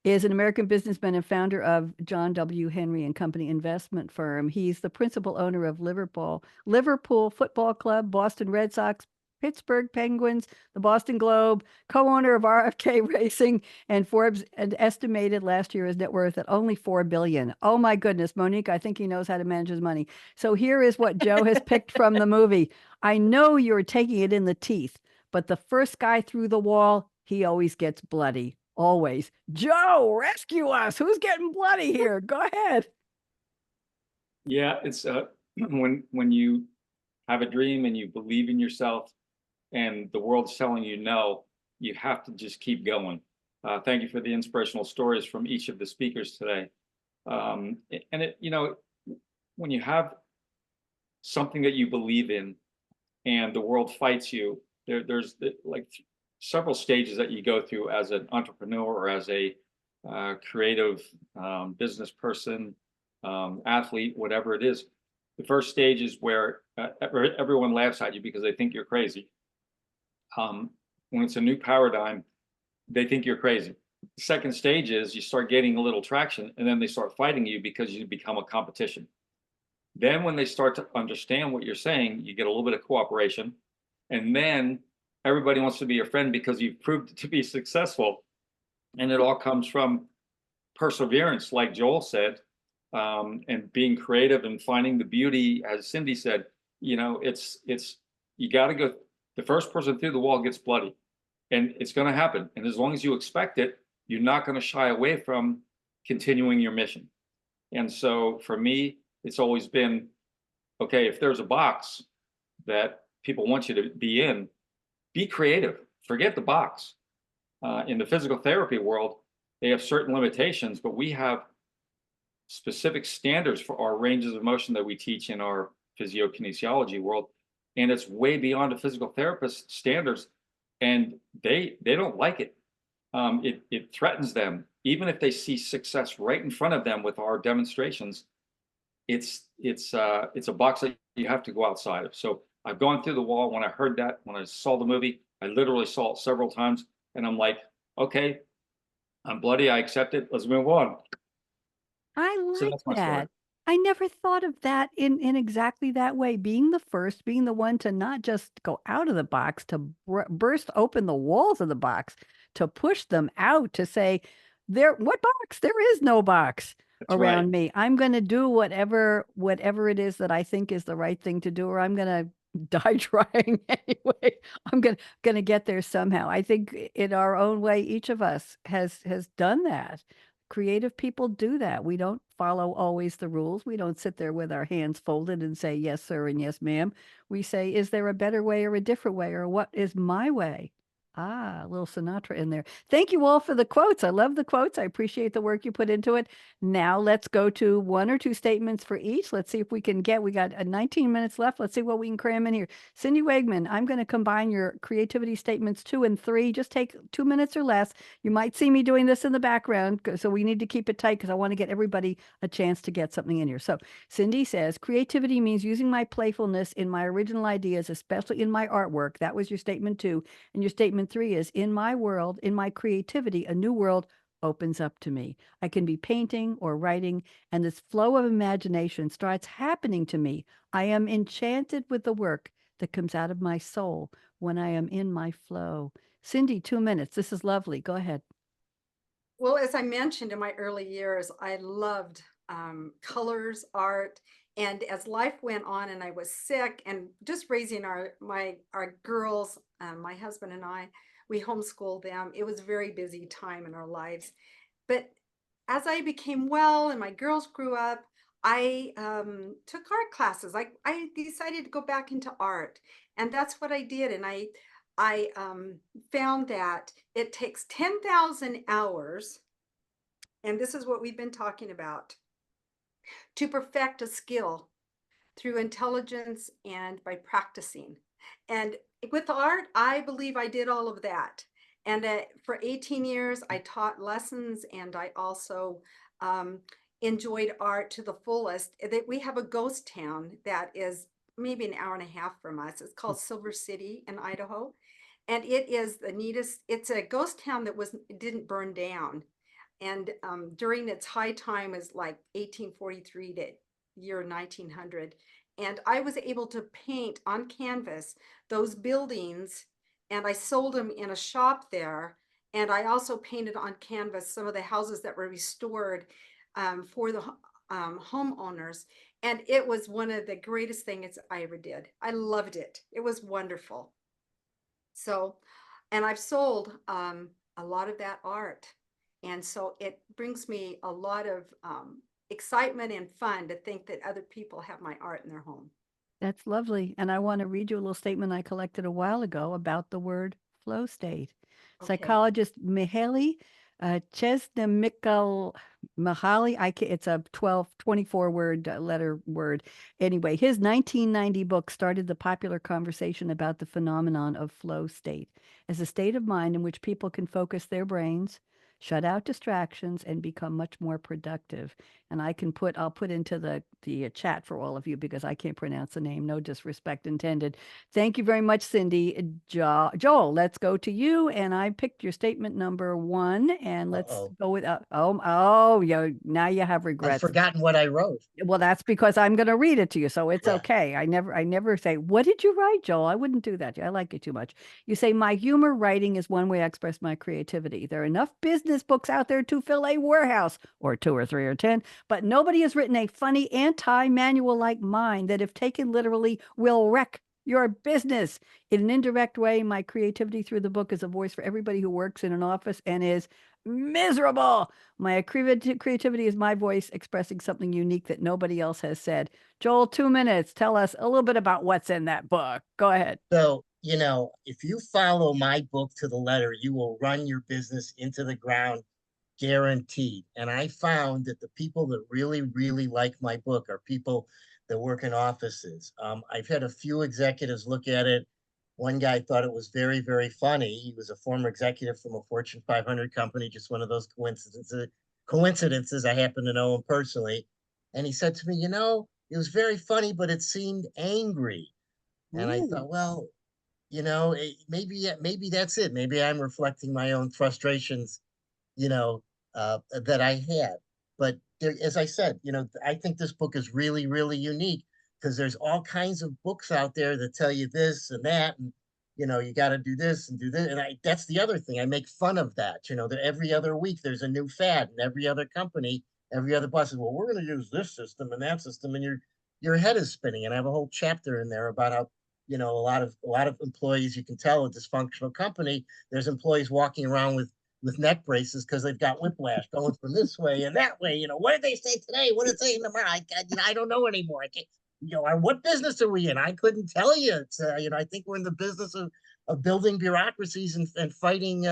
Speaker 1: is an American businessman and founder of John W. Henry and Company investment firm. He's the principal owner of Liverpool Football Club, Boston Red Sox, Pittsburgh Penguins, the Boston Globe, co-owner of RFK Racing, and Forbes had estimated last year his net worth at only $4 billion. Oh my goodness, Monique, I think he knows how to manage his money. So here is what Joe has picked from the movie. I know you're taking it in the teeth, but the first guy through the wall, he always gets bloody. Always. Joe, rescue us. Who's getting bloody here? Go ahead.
Speaker 6: Yeah, it's when you have a dream and you believe in yourself and the world's telling you no, you have to just keep going. Thank you for the inspirational stories from each of the speakers today. And when you have something that you believe in and the world fights you, there's like several stages that you go through as an entrepreneur or as a creative business person, athlete, whatever it is. The first stage is where everyone laughs at you because they think you're crazy. When it's a new paradigm, they think you're crazy. The second stage is you start getting a little traction, and then they start fighting you because you become a competition. Then when they start to understand what you're saying, you get a little bit of cooperation, and then everybody wants to be your friend because you've proved to be successful. And it all comes from perseverance, like Joel said, and being creative and finding the beauty. As Cindy said, it's you got to go. The first person through the wall gets bloody, and it's going to happen. And as long as you expect it, you're not going to shy away from continuing your mission. And so for me, it's always been, okay, if there's a box that people want you to be in, be creative. Forget the box. In the physical therapy world, they have certain limitations, but we have specific standards for our ranges of motion that we teach in our physiokinesiology world. And it's way beyond a physical therapist standards. And they don't like it. It threatens them. Even if they see success right in front of them with our demonstrations, it's a box that you have to go outside of. So I've gone through the wall. When I heard that, when I saw the movie, I literally saw it several times, and I'm like, okay, I'm bloody. I accept it. Let's move on.
Speaker 1: I
Speaker 6: So
Speaker 1: like
Speaker 6: that's my story.
Speaker 1: that. I never thought of that in exactly that way. Being the first, being the one to not just go out of the box, to burst open the walls of the box, to push them out, to say, what box? There is no box
Speaker 6: That's
Speaker 1: around
Speaker 6: right.
Speaker 1: me. I'm going to do whatever it is that I think is the right thing to do, or I'm going to die trying anyway. I'm gonna get there somehow. I think in our own way, each of us has done that. Creative people do that. We don't follow always the rules. We don't sit there with our hands folded and say yes, sir, and yes, ma'am. We say, is there a better way or a different way, or what is my way? Ah, a little Sinatra in there. Thank you all for the quotes. I love the quotes. I appreciate the work you put into it. Now let's go to one or two statements for each. Let's see if we can we got 19 minutes left. Let's see what we can cram in here. Cindy Wegman, I'm going to combine your creativity statements 2 and 3. Just take 2 minutes or less. You might see me doing this in the background, so we need to keep it tight because I want to get everybody a chance to get something in here. So Cindy says, creativity means using my playfulness in my original ideas, especially in my artwork. That was your statement 2. And your statement 3 is, in my world, in my creativity, a new world opens up to me. I can be painting or writing, and this flow of imagination starts happening to me. I am enchanted with the work that comes out of my soul when I am in my flow. Cindy, 2 minutes. This is lovely. Go ahead.
Speaker 7: Well, as I mentioned in my early years, I loved colors, art. And as life went on and I was sick and just raising our girls, my husband and I, we homeschooled them. It was a very busy time in our lives. But as I became well and my girls grew up, I took art classes. I decided to go back into art. And that's what I did. And I found that it takes 10,000 hours, and this is what we've been talking about, to perfect a skill through intelligence and by practicing. And with art, I believe I did all of that. And for 18 years, I taught lessons, and I also enjoyed art to the fullest. That we have a ghost town that is maybe an hour and a half from us. It's called Silver City in Idaho, and it is the neatest. It's a ghost town that didn't burn down, and during its high time is like 1843 to year 1900. And I was able to paint on canvas those buildings, and I sold them in a shop there. And I also painted on canvas some of the houses that were restored for the homeowners. And it was one of the greatest things I ever did. I loved it. It was wonderful. So, and I've sold a lot of that art. And so it brings me a lot of excitement and fun to think that other people have my art in their home.
Speaker 1: That's lovely. And I want to read you a little statement I collected a while ago about the word flow state.
Speaker 7: Okay.
Speaker 1: Psychologist Mihaly Csikszentmihalyi, it's a 24 word letter word. Anyway, his 1990 book started the popular conversation about the phenomenon of flow state as a state of mind in which people can focus their brains, shut out distractions, and become much more productive. And I'll put into the chat for all of you because I can't pronounce the name. No disrespect intended. Thank you very much, Cindy. Joel, let's go to you. And I picked your statement number 1, and let's go with, yeah, now you have
Speaker 3: I've
Speaker 1: regrets.
Speaker 3: forgotten what I wrote.
Speaker 1: Well, that's because I'm going to read it to you, so it's
Speaker 3: Yeah.
Speaker 1: okay. I never say, what did you write, Joel? I wouldn't do that. I like you too much. You say, my humor writing is one way I express my creativity. There are enough business books out there to fill a warehouse, or 2 or 3 or 10, but nobody has written a funny anti-manual like mine that, if taken literally, will wreck your business. In an indirect way, my creativity through the book is a voice for everybody who works in an office and is miserable. My creativity is my voice expressing something unique that nobody else has said. Joel, 2 minutes. Tell us a little bit about what's in that book. Go ahead.
Speaker 3: So, if you follow my book to the letter, you will run your business into the ground, guaranteed. And I found that the people that really, really like my book are people that work in offices. I've had a few executives look at it. One guy thought it was very, very funny. He was a former executive from a Fortune 500 company, just one of those coincidences. I happen to know him personally. And he said to me, it was very funny, but it seemed angry. And I thought, well, maybe that's it. Maybe I'm reflecting my own frustrations, that I had. But there, as I said, I think this book is really, really unique because there's all kinds of books out there that tell you this and that, and you got to do this and do this. And that's the other thing. I make fun of that. That every other week there's a new fad, and every other company, every other boss says, well, we're going to use this system and that system, and your head is spinning. And I have a whole chapter in there about how a lot of employees, you can tell a dysfunctional company, there's employees walking around with neck braces because they've got whiplash going from this way and that way. What did they say today? What did they say tomorrow? I don't know anymore. I can't, what business are we in? I couldn't tell you. It's, I think we're in the business of building bureaucracies and fighting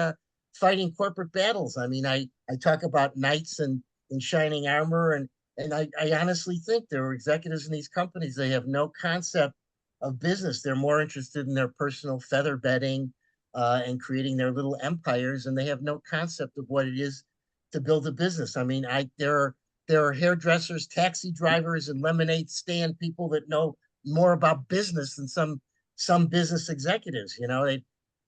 Speaker 3: corporate battles. I mean, I talk about knights in shining armor, and I honestly think there are executives in these companies, they have no concept of business. They're more interested in their personal feather bedding and creating their little empires, and they have no concept of what it is to build a business. I mean, there are hairdressers, taxi drivers, and lemonade stand people that know more about business than some business executives.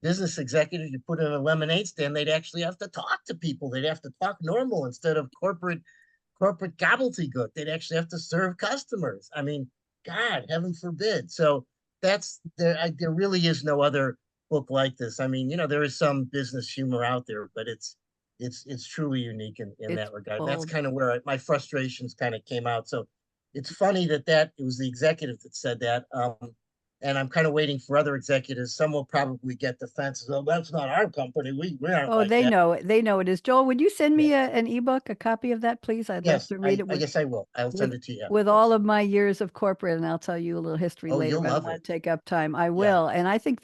Speaker 3: Business executives, you put in a lemonade stand, they'd actually have to talk to people. They'd have to talk normal instead of corporate gobbledygook. They'd actually have to serve customers. I mean, God, heaven forbid. So there really is no other book like this. I mean, there is some business humor out there, but it's truly unique in that regard.
Speaker 1: Bold.
Speaker 3: That's kind of where my frustrations kind of came out. So it's funny that it was the executive that said that. And I'm kind of waiting for other executives. Some will probably get defenses. Oh, that's not our company. We aren't.
Speaker 1: Oh,
Speaker 3: like
Speaker 1: they
Speaker 3: that.
Speaker 1: know it. They know it is. Joel, would you send me an ebook, a copy of that, please? I'd love
Speaker 3: Yes,
Speaker 1: to read it.
Speaker 3: I guess I will. I'll send it to you.
Speaker 1: With all of my years of corporate, and I'll tell you a little history
Speaker 3: Oh,
Speaker 1: later.
Speaker 3: you'll
Speaker 1: But I don't
Speaker 3: love
Speaker 1: want
Speaker 3: it.
Speaker 1: to take up time. I will. And I think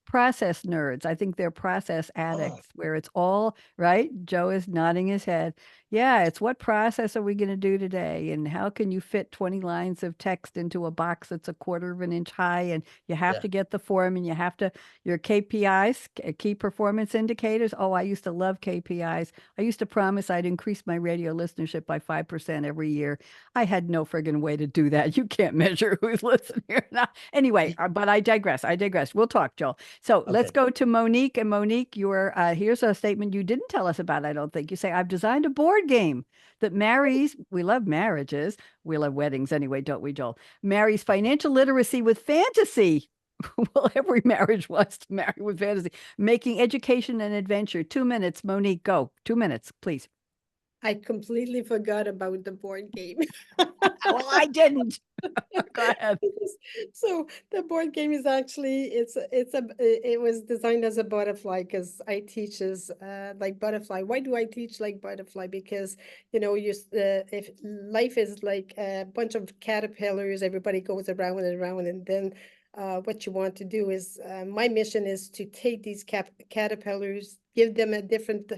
Speaker 1: process nerds. I think they're process addicts where it's all right. Joe is nodding his head. Yeah, it's what process are we going to do today? And how can you fit 20 lines of text into a box that's a quarter of an inch high? And you have
Speaker 3: Yeah.
Speaker 1: to get the form and you have to, your KPIs, key performance indicators. Oh, I used to love KPIs. I used to promise I'd increase my radio listenership by 5% every year. I had no friggin' way to do that. You can't measure who's listening or not. Anyway, but I digress. I digress. We'll talk, Joel. So let's
Speaker 3: Okay.
Speaker 1: go to Monique. And Monique, your here's a statement you didn't tell us about, I don't think. You say, I've designed a board game that marries, we love marriages. We love weddings anyway, don't we, Joel? Marries financial literacy with fantasy. Well, every marriage wants to marry with fantasy. Making education an adventure. 2 minutes, Monique, go. 2 minutes, please.
Speaker 5: I completely forgot about the board game.
Speaker 1: Well, I didn't. Go ahead.
Speaker 5: So the board game is actually it was designed as a butterfly because I teach as like butterfly. Why do I teach like butterfly? Because if life is like a bunch of caterpillars, everybody goes around and around, and then what you want to do is my mission is to take these caterpillars, give them a different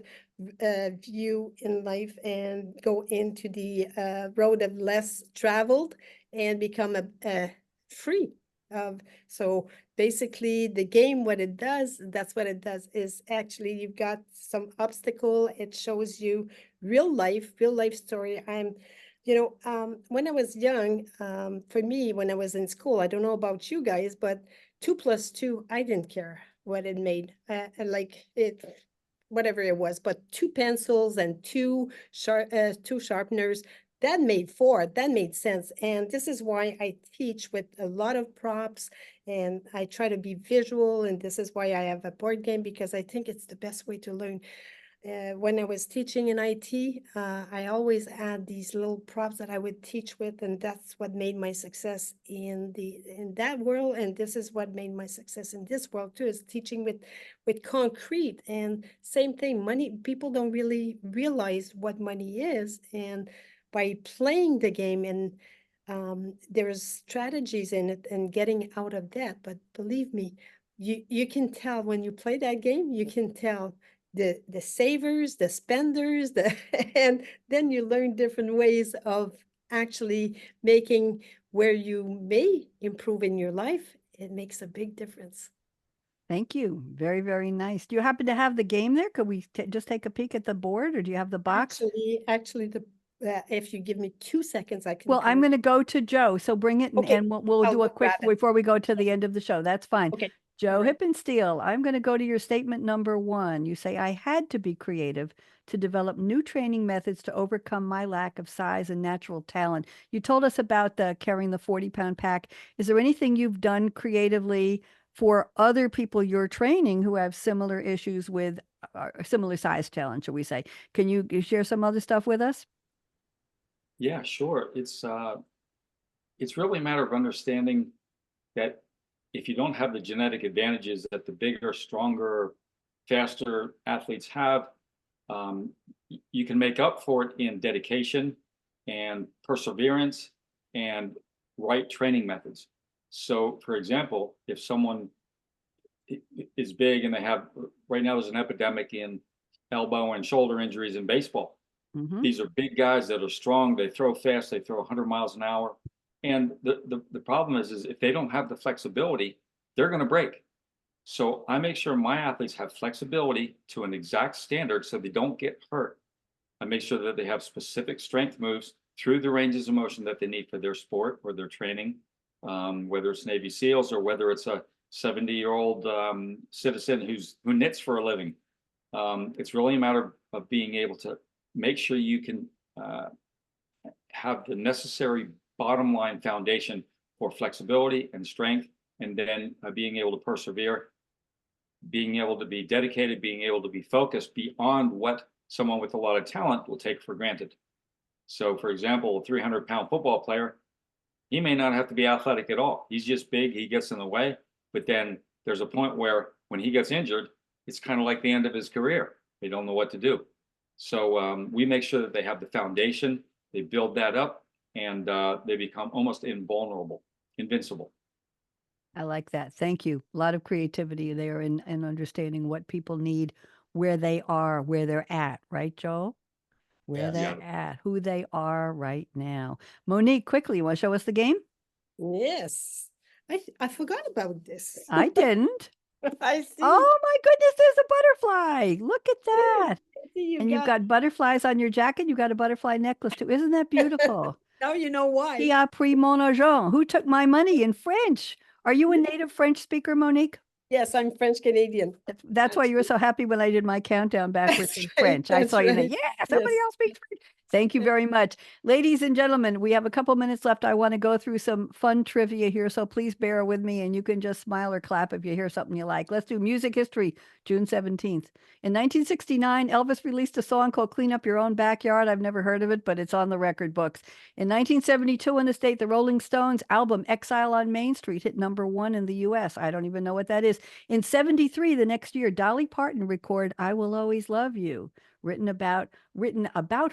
Speaker 5: view in life, and go into the road of less traveled and become a free of. So basically the game, what it does, that's what it does, is actually you've got some obstacle. It shows you real life story. When I was young, for me, when I was in school, I don't know about you guys, but 2 + 2, I didn't care what it made. Like it, whatever it was, but 2 pencils and two sharpeners, that made 4. That made sense. And this is why I teach with a lot of props, and I try to be visual. And this is why I have a board game, because I think it's the best way to learn. When I was teaching in IT, I always had these little props that I would teach with, and that's what made my success in that world. And this is what made my success in this world too, is teaching with concrete. And same thing, money, people don't really realize what money is, and by playing the game, and there's strategies in it and getting out of debt. But believe me, you can tell when you play that game, you can tell the savers, the spenders, and then you learn different ways of actually making where you may improve in your life. It makes a big difference.
Speaker 1: Thank you. Very, very nice. Do you happen to have the game there? Could we just take a peek at the board, or do you have the box?
Speaker 5: Actually, if you give me 2 seconds, I can.
Speaker 1: Well, I'm going to go to Joe, so bring it
Speaker 5: Okay,
Speaker 1: and we'll
Speaker 5: I'll
Speaker 1: do a
Speaker 5: go
Speaker 1: quick
Speaker 5: grab it.
Speaker 1: before we go to the end of the show. That's fine.
Speaker 5: Okay.
Speaker 1: Joe
Speaker 5: all right.
Speaker 1: Hippensteel, I'm going to go to your statement number 1. You say, I had to be creative to develop new training methods to overcome my lack of size and natural talent. You told us about carrying the 40-pound pack. Is there anything you've done creatively for other people you're training who have similar issues with similar size talent, shall we say? Can you share some other stuff with us?
Speaker 6: Yeah, sure. It's really a matter of understanding that if you don't have the genetic advantages that the bigger, stronger, faster athletes have, you can make up for it in dedication and perseverance and right training methods. So, for example, if someone is big and they have, right now there's an epidemic in elbow and shoulder injuries in baseball.
Speaker 1: Mhm.
Speaker 6: These are big guys that are strong. They throw fast. They throw 100 miles an hour. And the problem is if they don't have the flexibility, they're going to break. So I make sure my athletes have flexibility to an exact standard so they don't get hurt. I make sure that they have specific strength moves through the ranges of motion that they need for their sport or their training, whether it's Navy SEALs or whether it's a 70-year-old citizen who knits for a living. It's really a matter of being able to make sure you can have the necessary bottom line foundation for flexibility and strength, and then being able to persevere, being able to be dedicated, being able to be focused beyond what someone with a lot of talent will take for granted. So, for example, a 300-pound football player, he may not have to be athletic at all. He's just big, he gets in the way, but then there's a point where when he gets injured, it's kind of like the end of his career. They don't know what to do. So we make sure that they have the foundation, they build that up, and they become almost invulnerable, invincible.
Speaker 1: I like that. Thank you. A lot of creativity there in understanding what people need, where they are, where they're at, right, Joel? Where
Speaker 3: Yes.
Speaker 1: they're
Speaker 6: Yeah.
Speaker 1: at, who they are right now. Monique, quickly, you want to show us the game?
Speaker 5: Yes. I forgot about this.
Speaker 1: I didn't.
Speaker 5: I see.
Speaker 1: Oh my goodness, there's a butterfly. Look at that.
Speaker 5: I see you
Speaker 1: And you've got butterflies on your jacket. You got a butterfly necklace too. Isn't that beautiful?
Speaker 5: now you know why.
Speaker 1: Qui a pris mon argent? Who took my money in French? Are you a native French speaker, Monique?
Speaker 5: Yes, I'm French Canadian.
Speaker 1: That's why you were so happy when I did my countdown backwards in
Speaker 5: right,
Speaker 1: French. I
Speaker 5: that's
Speaker 1: saw you there.
Speaker 5: right.
Speaker 1: Yeah, somebody
Speaker 5: Yes.
Speaker 1: else speaks French. Thank you very much. Ladies and gentlemen, we have a couple minutes left. I want to go through some fun trivia here, so please bear with me and you can just smile or clap if you hear something you like. Let's do music history, June 17th. In 1969, Elvis released a song called Clean Up Your Own Backyard. I've never heard of it, but it's on the record books. In 1972, in the state, the Rolling Stones album Exile on Main Street hit #1 in the US. I don't even know what that is. In 73, the next year, Dolly Parton recorded I Will Always Love You, written about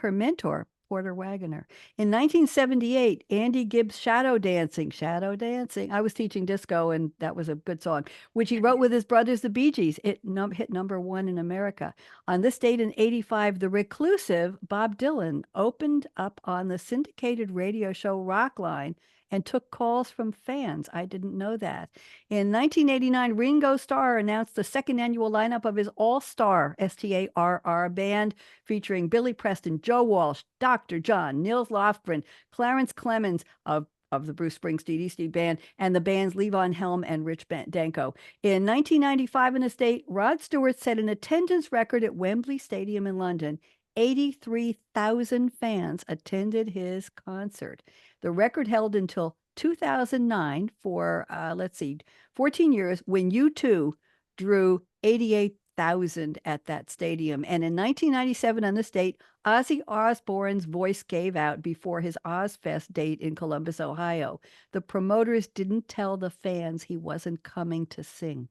Speaker 1: her mentor, Porter Wagoner. In 1978, Andy Gibbs' Shadow Dancing. I was teaching disco, and that was a good song, which he wrote with his brothers, the Bee Gees. It hit #1 in America. On this date in 85, the reclusive Bob Dylan opened up on the syndicated radio show Rockline and took calls from fans. I didn't know that. In 1989, Ringo Starr announced the second annual lineup of his All-Star, STARR band, featuring Billy Preston, Joe Walsh, Dr. John, Nils Lofgren, Clarence Clemens of the Bruce Springsteen Eastie Band, and the bands Levon Helm and Rich Danko. In 1995 in the state, Rod Stewart set an attendance record at Wembley Stadium in London. 83,000 fans attended his concert. The record held until 2009 for, 14 years, when U2 drew 88,000 at that stadium. And in 1997 on this date, Ozzy Osbourne's voice gave out before his Ozfest date in Columbus, Ohio. The promoters didn't tell the fans he wasn't coming to sing.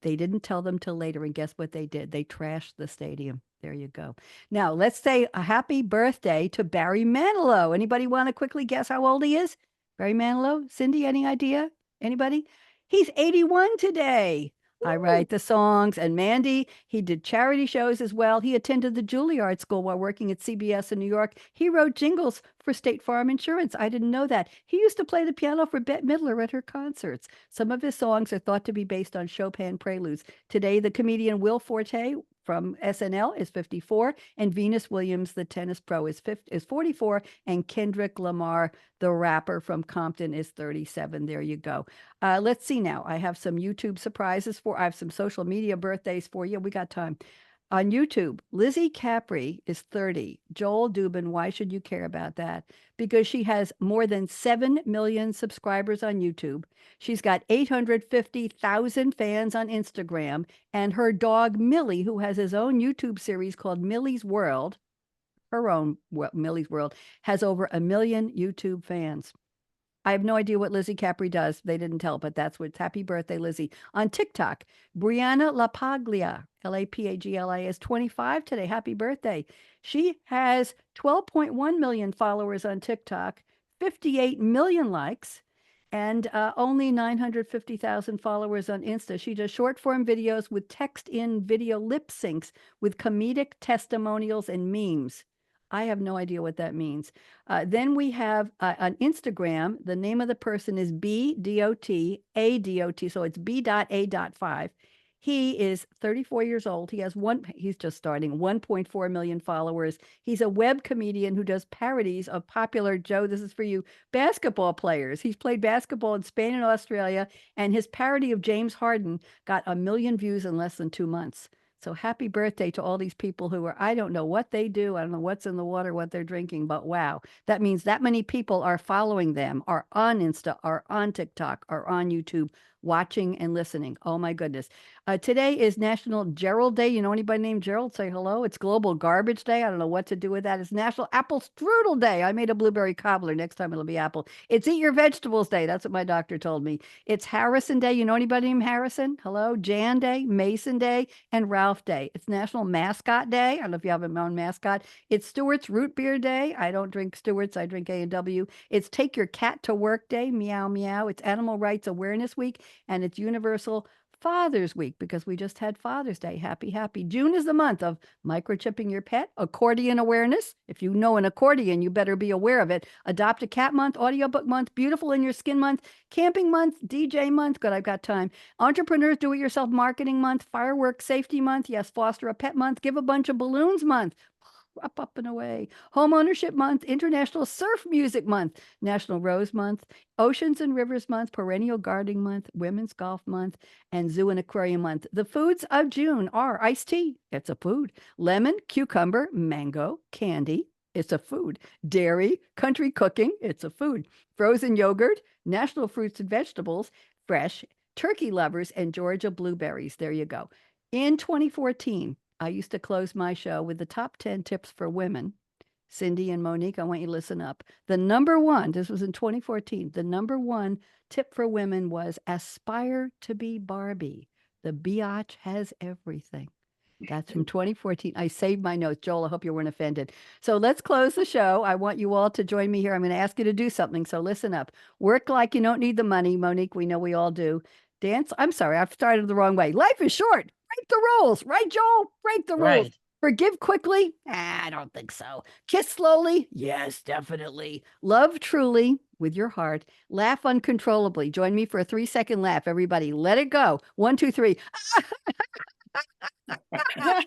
Speaker 1: They didn't tell them till later, and guess what they did? They trashed the stadium. There you go. Now, let's say a happy birthday to Barry Manilow. Anybody want to quickly guess how old he is? Barry Manilow? Cindy, any idea? Anybody? He's 81 today. I write the songs. And Mandy, he did charity shows as well. He attended the Juilliard School while working at CBS in New York. He wrote jingles for State Farm Insurance. I didn't know that. He used to play the piano for Bette Midler at her concerts. Some of his songs are thought to be based on Chopin preludes. Today, the comedian Will Forte from SNL is 54, and Venus Williams, the tennis pro, is 44, and Kendrick Lamar, the rapper from Compton, is 37. There you go. Let's see now. I have some YouTube surprises I have some social media birthdays for you. We got time. On YouTube, Lizzie Capri is 30. Joel Dubin, why should you care about that? Because she has more than 7 million subscribers on YouTube. She's got 850,000 fans on Instagram. And her dog, Millie, who has his own YouTube series called Millie's World, Millie's World, has over 1 million YouTube fans. I have no idea what Lizzie Capri does. They didn't tell, but that's what's happy birthday, Lizzie. On TikTok, Brianna LaPaglia, Lapaglia, is 25 today. Happy birthday. She has 12.1 million followers on TikTok, 58 million likes, and only 950,000 followers on Insta. She does short form videos with text in video lip syncs with comedic testimonials and memes. I have no idea what that means. Then we have on Instagram, the name of the person is BDOT, so it's B.A.5. He is 34 years old. He's just starting 1.4 million followers. He's a web comedian who does parodies of popular, Joe, this is for you, basketball players. He's played basketball in Spain and Australia, and his parody of James Harden got 1 million views in less than 2 months. So happy birthday to all these people who I don't know what they do. I don't know what's in the water, what they're drinking, but wow. That means that many people are following them, are on Insta, are on TikTok, are on YouTube, watching and listening. Oh my goodness. Today is National Gerald Day. You know anybody named Gerald? Say hello. It's Global Garbage Day. I don't know what to do with that. It's National Apple Strudel Day. I made a blueberry cobbler. Next time it'll be apple. It's Eat Your Vegetables Day. That's what my doctor told me. It's Harrison Day. You know anybody named Harrison? Hello. Jan Day, Mason Day, and Ralph Day. It's National Mascot Day. I don't know if you have a own mascot. It's Stewart's Root Beer Day. I don't drink Stewart's. I drink A&W. It's Take Your Cat to Work Day. Meow, meow. It's Animal Rights Awareness Week. And it's Universal Father's Week because we just had Father's Day. Happy. June is the month of microchipping your pet, accordion awareness. If you know an accordion, you better be aware of it. Adopt a Cat Month, Audiobook Month, Beautiful in Your Skin Month, Camping Month, DJ Month. Good, I've got time. Entrepreneurs Do-It-Yourself Marketing Month, Fireworks Safety Month. Yes, Foster a Pet Month, Give a Bunch of Balloons Month. Up and away. Home Ownership Month, International Surf Music Month, National Rose Month, Oceans and Rivers Month, Perennial Gardening Month, Women's Golf Month, and Zoo and Aquarium Month. The foods of June are iced tea, it's a food, lemon, cucumber, mango, candy, it's a food, dairy, country cooking, it's a food, frozen yogurt, national fruits and vegetables, fresh, turkey lovers, and Georgia blueberries. There you go. In 2014, I used to close my show with the top 10 tips for women. Cindy and Monique, I want you to listen up. The number one, this was in 2014, the number one tip for women was aspire to be Barbie. The biatch has everything. That's from 2014. I saved my notes. Joel, I hope you weren't offended. So let's close the show. I want you all to join me here. I'm going to ask you to do something. So listen up. Work like you don't need the money. Monique, we know we all do. Dance. I'm sorry, I've started the wrong way. Life is short. Break the rules, right, Joel? Break the rules.
Speaker 3: Right.
Speaker 1: Forgive quickly? I don't think so. Kiss slowly? Yes, definitely. Love truly with your heart. Laugh uncontrollably. Join me for a 3-second laugh. Everybody, let it go. 1, 2, 3.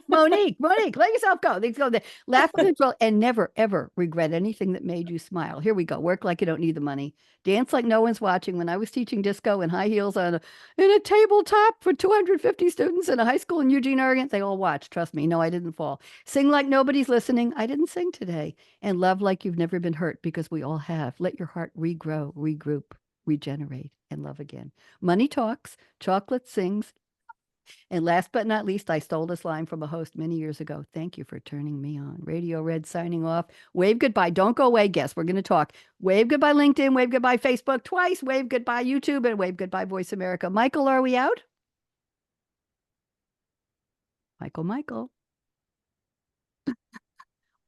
Speaker 1: Monique, let yourself go. Let's go there. Laugh uncontrollably and never, ever regret anything that made you smile. Here we go. Work like you don't need the money. Dance like no one's watching. When I was teaching disco in high heels in a tabletop for 250 students in a high school in Eugene, Oregon, they all watched. Trust me. No, I didn't fall. Sing like nobody's listening. I didn't sing today. And love like you've never been hurt because we all have. Let your heart regrow, regroup, regenerate, and love again. Money talks. Chocolate sings. And last but not least, I stole this line from a host many years ago. Thank you for turning me on. Radio Red signing off. Wave goodbye. Don't go away, guests. We're going to talk. Wave goodbye, LinkedIn. Wave goodbye, Facebook twice. Wave goodbye, YouTube. And wave goodbye, Voice America. Michael, are we out? Michael.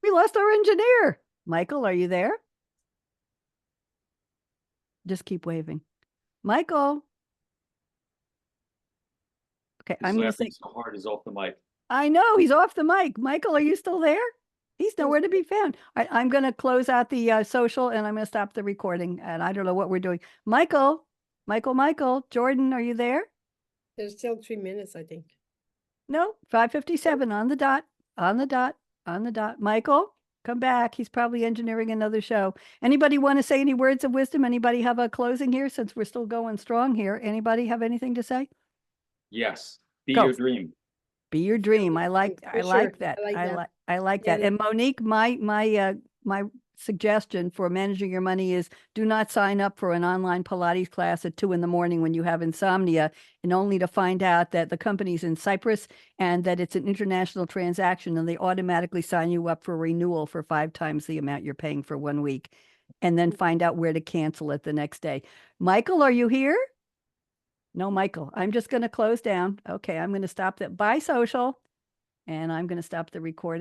Speaker 1: We lost our engineer. Michael, are you there? Just keep waving. Michael. Okay,
Speaker 6: He's
Speaker 1: I'm going to
Speaker 6: laughing
Speaker 1: say,
Speaker 6: so hard he's off the mic.
Speaker 1: I know he's off the mic. Michael, are you still there? He's nowhere to be found. All right, I'm going to close out the social and I'm going to stop the recording. And I don't know what we're doing. Michael, Jordan, are you there?
Speaker 5: There's still 3 minutes, I think.
Speaker 1: No, 5:57 on the dot. Michael, come back. He's probably engineering another show. Anybody want to say any words of wisdom? Anybody have a closing here since we're still going strong here? Anybody have anything to say?
Speaker 6: Yes. Be
Speaker 1: Go.
Speaker 6: your dream.
Speaker 1: Be your dream. I like
Speaker 5: For sure.
Speaker 1: that.
Speaker 5: I like that.
Speaker 1: I like that.
Speaker 5: Yeah.
Speaker 1: And Monique, my suggestion for managing your money is do not sign up for an online Pilates class at 2 a.m. when you have insomnia, and only to find out that the company's in Cyprus and that it's an international transaction, and they automatically sign you up for renewal for 5 times the amount you're paying for 1 week, and then find out where to cancel it the next day. Michael, are you here? No, Michael. I'm just going to close down. Okay, I'm going to stop that. Bye, social. And I'm going to stop the recording.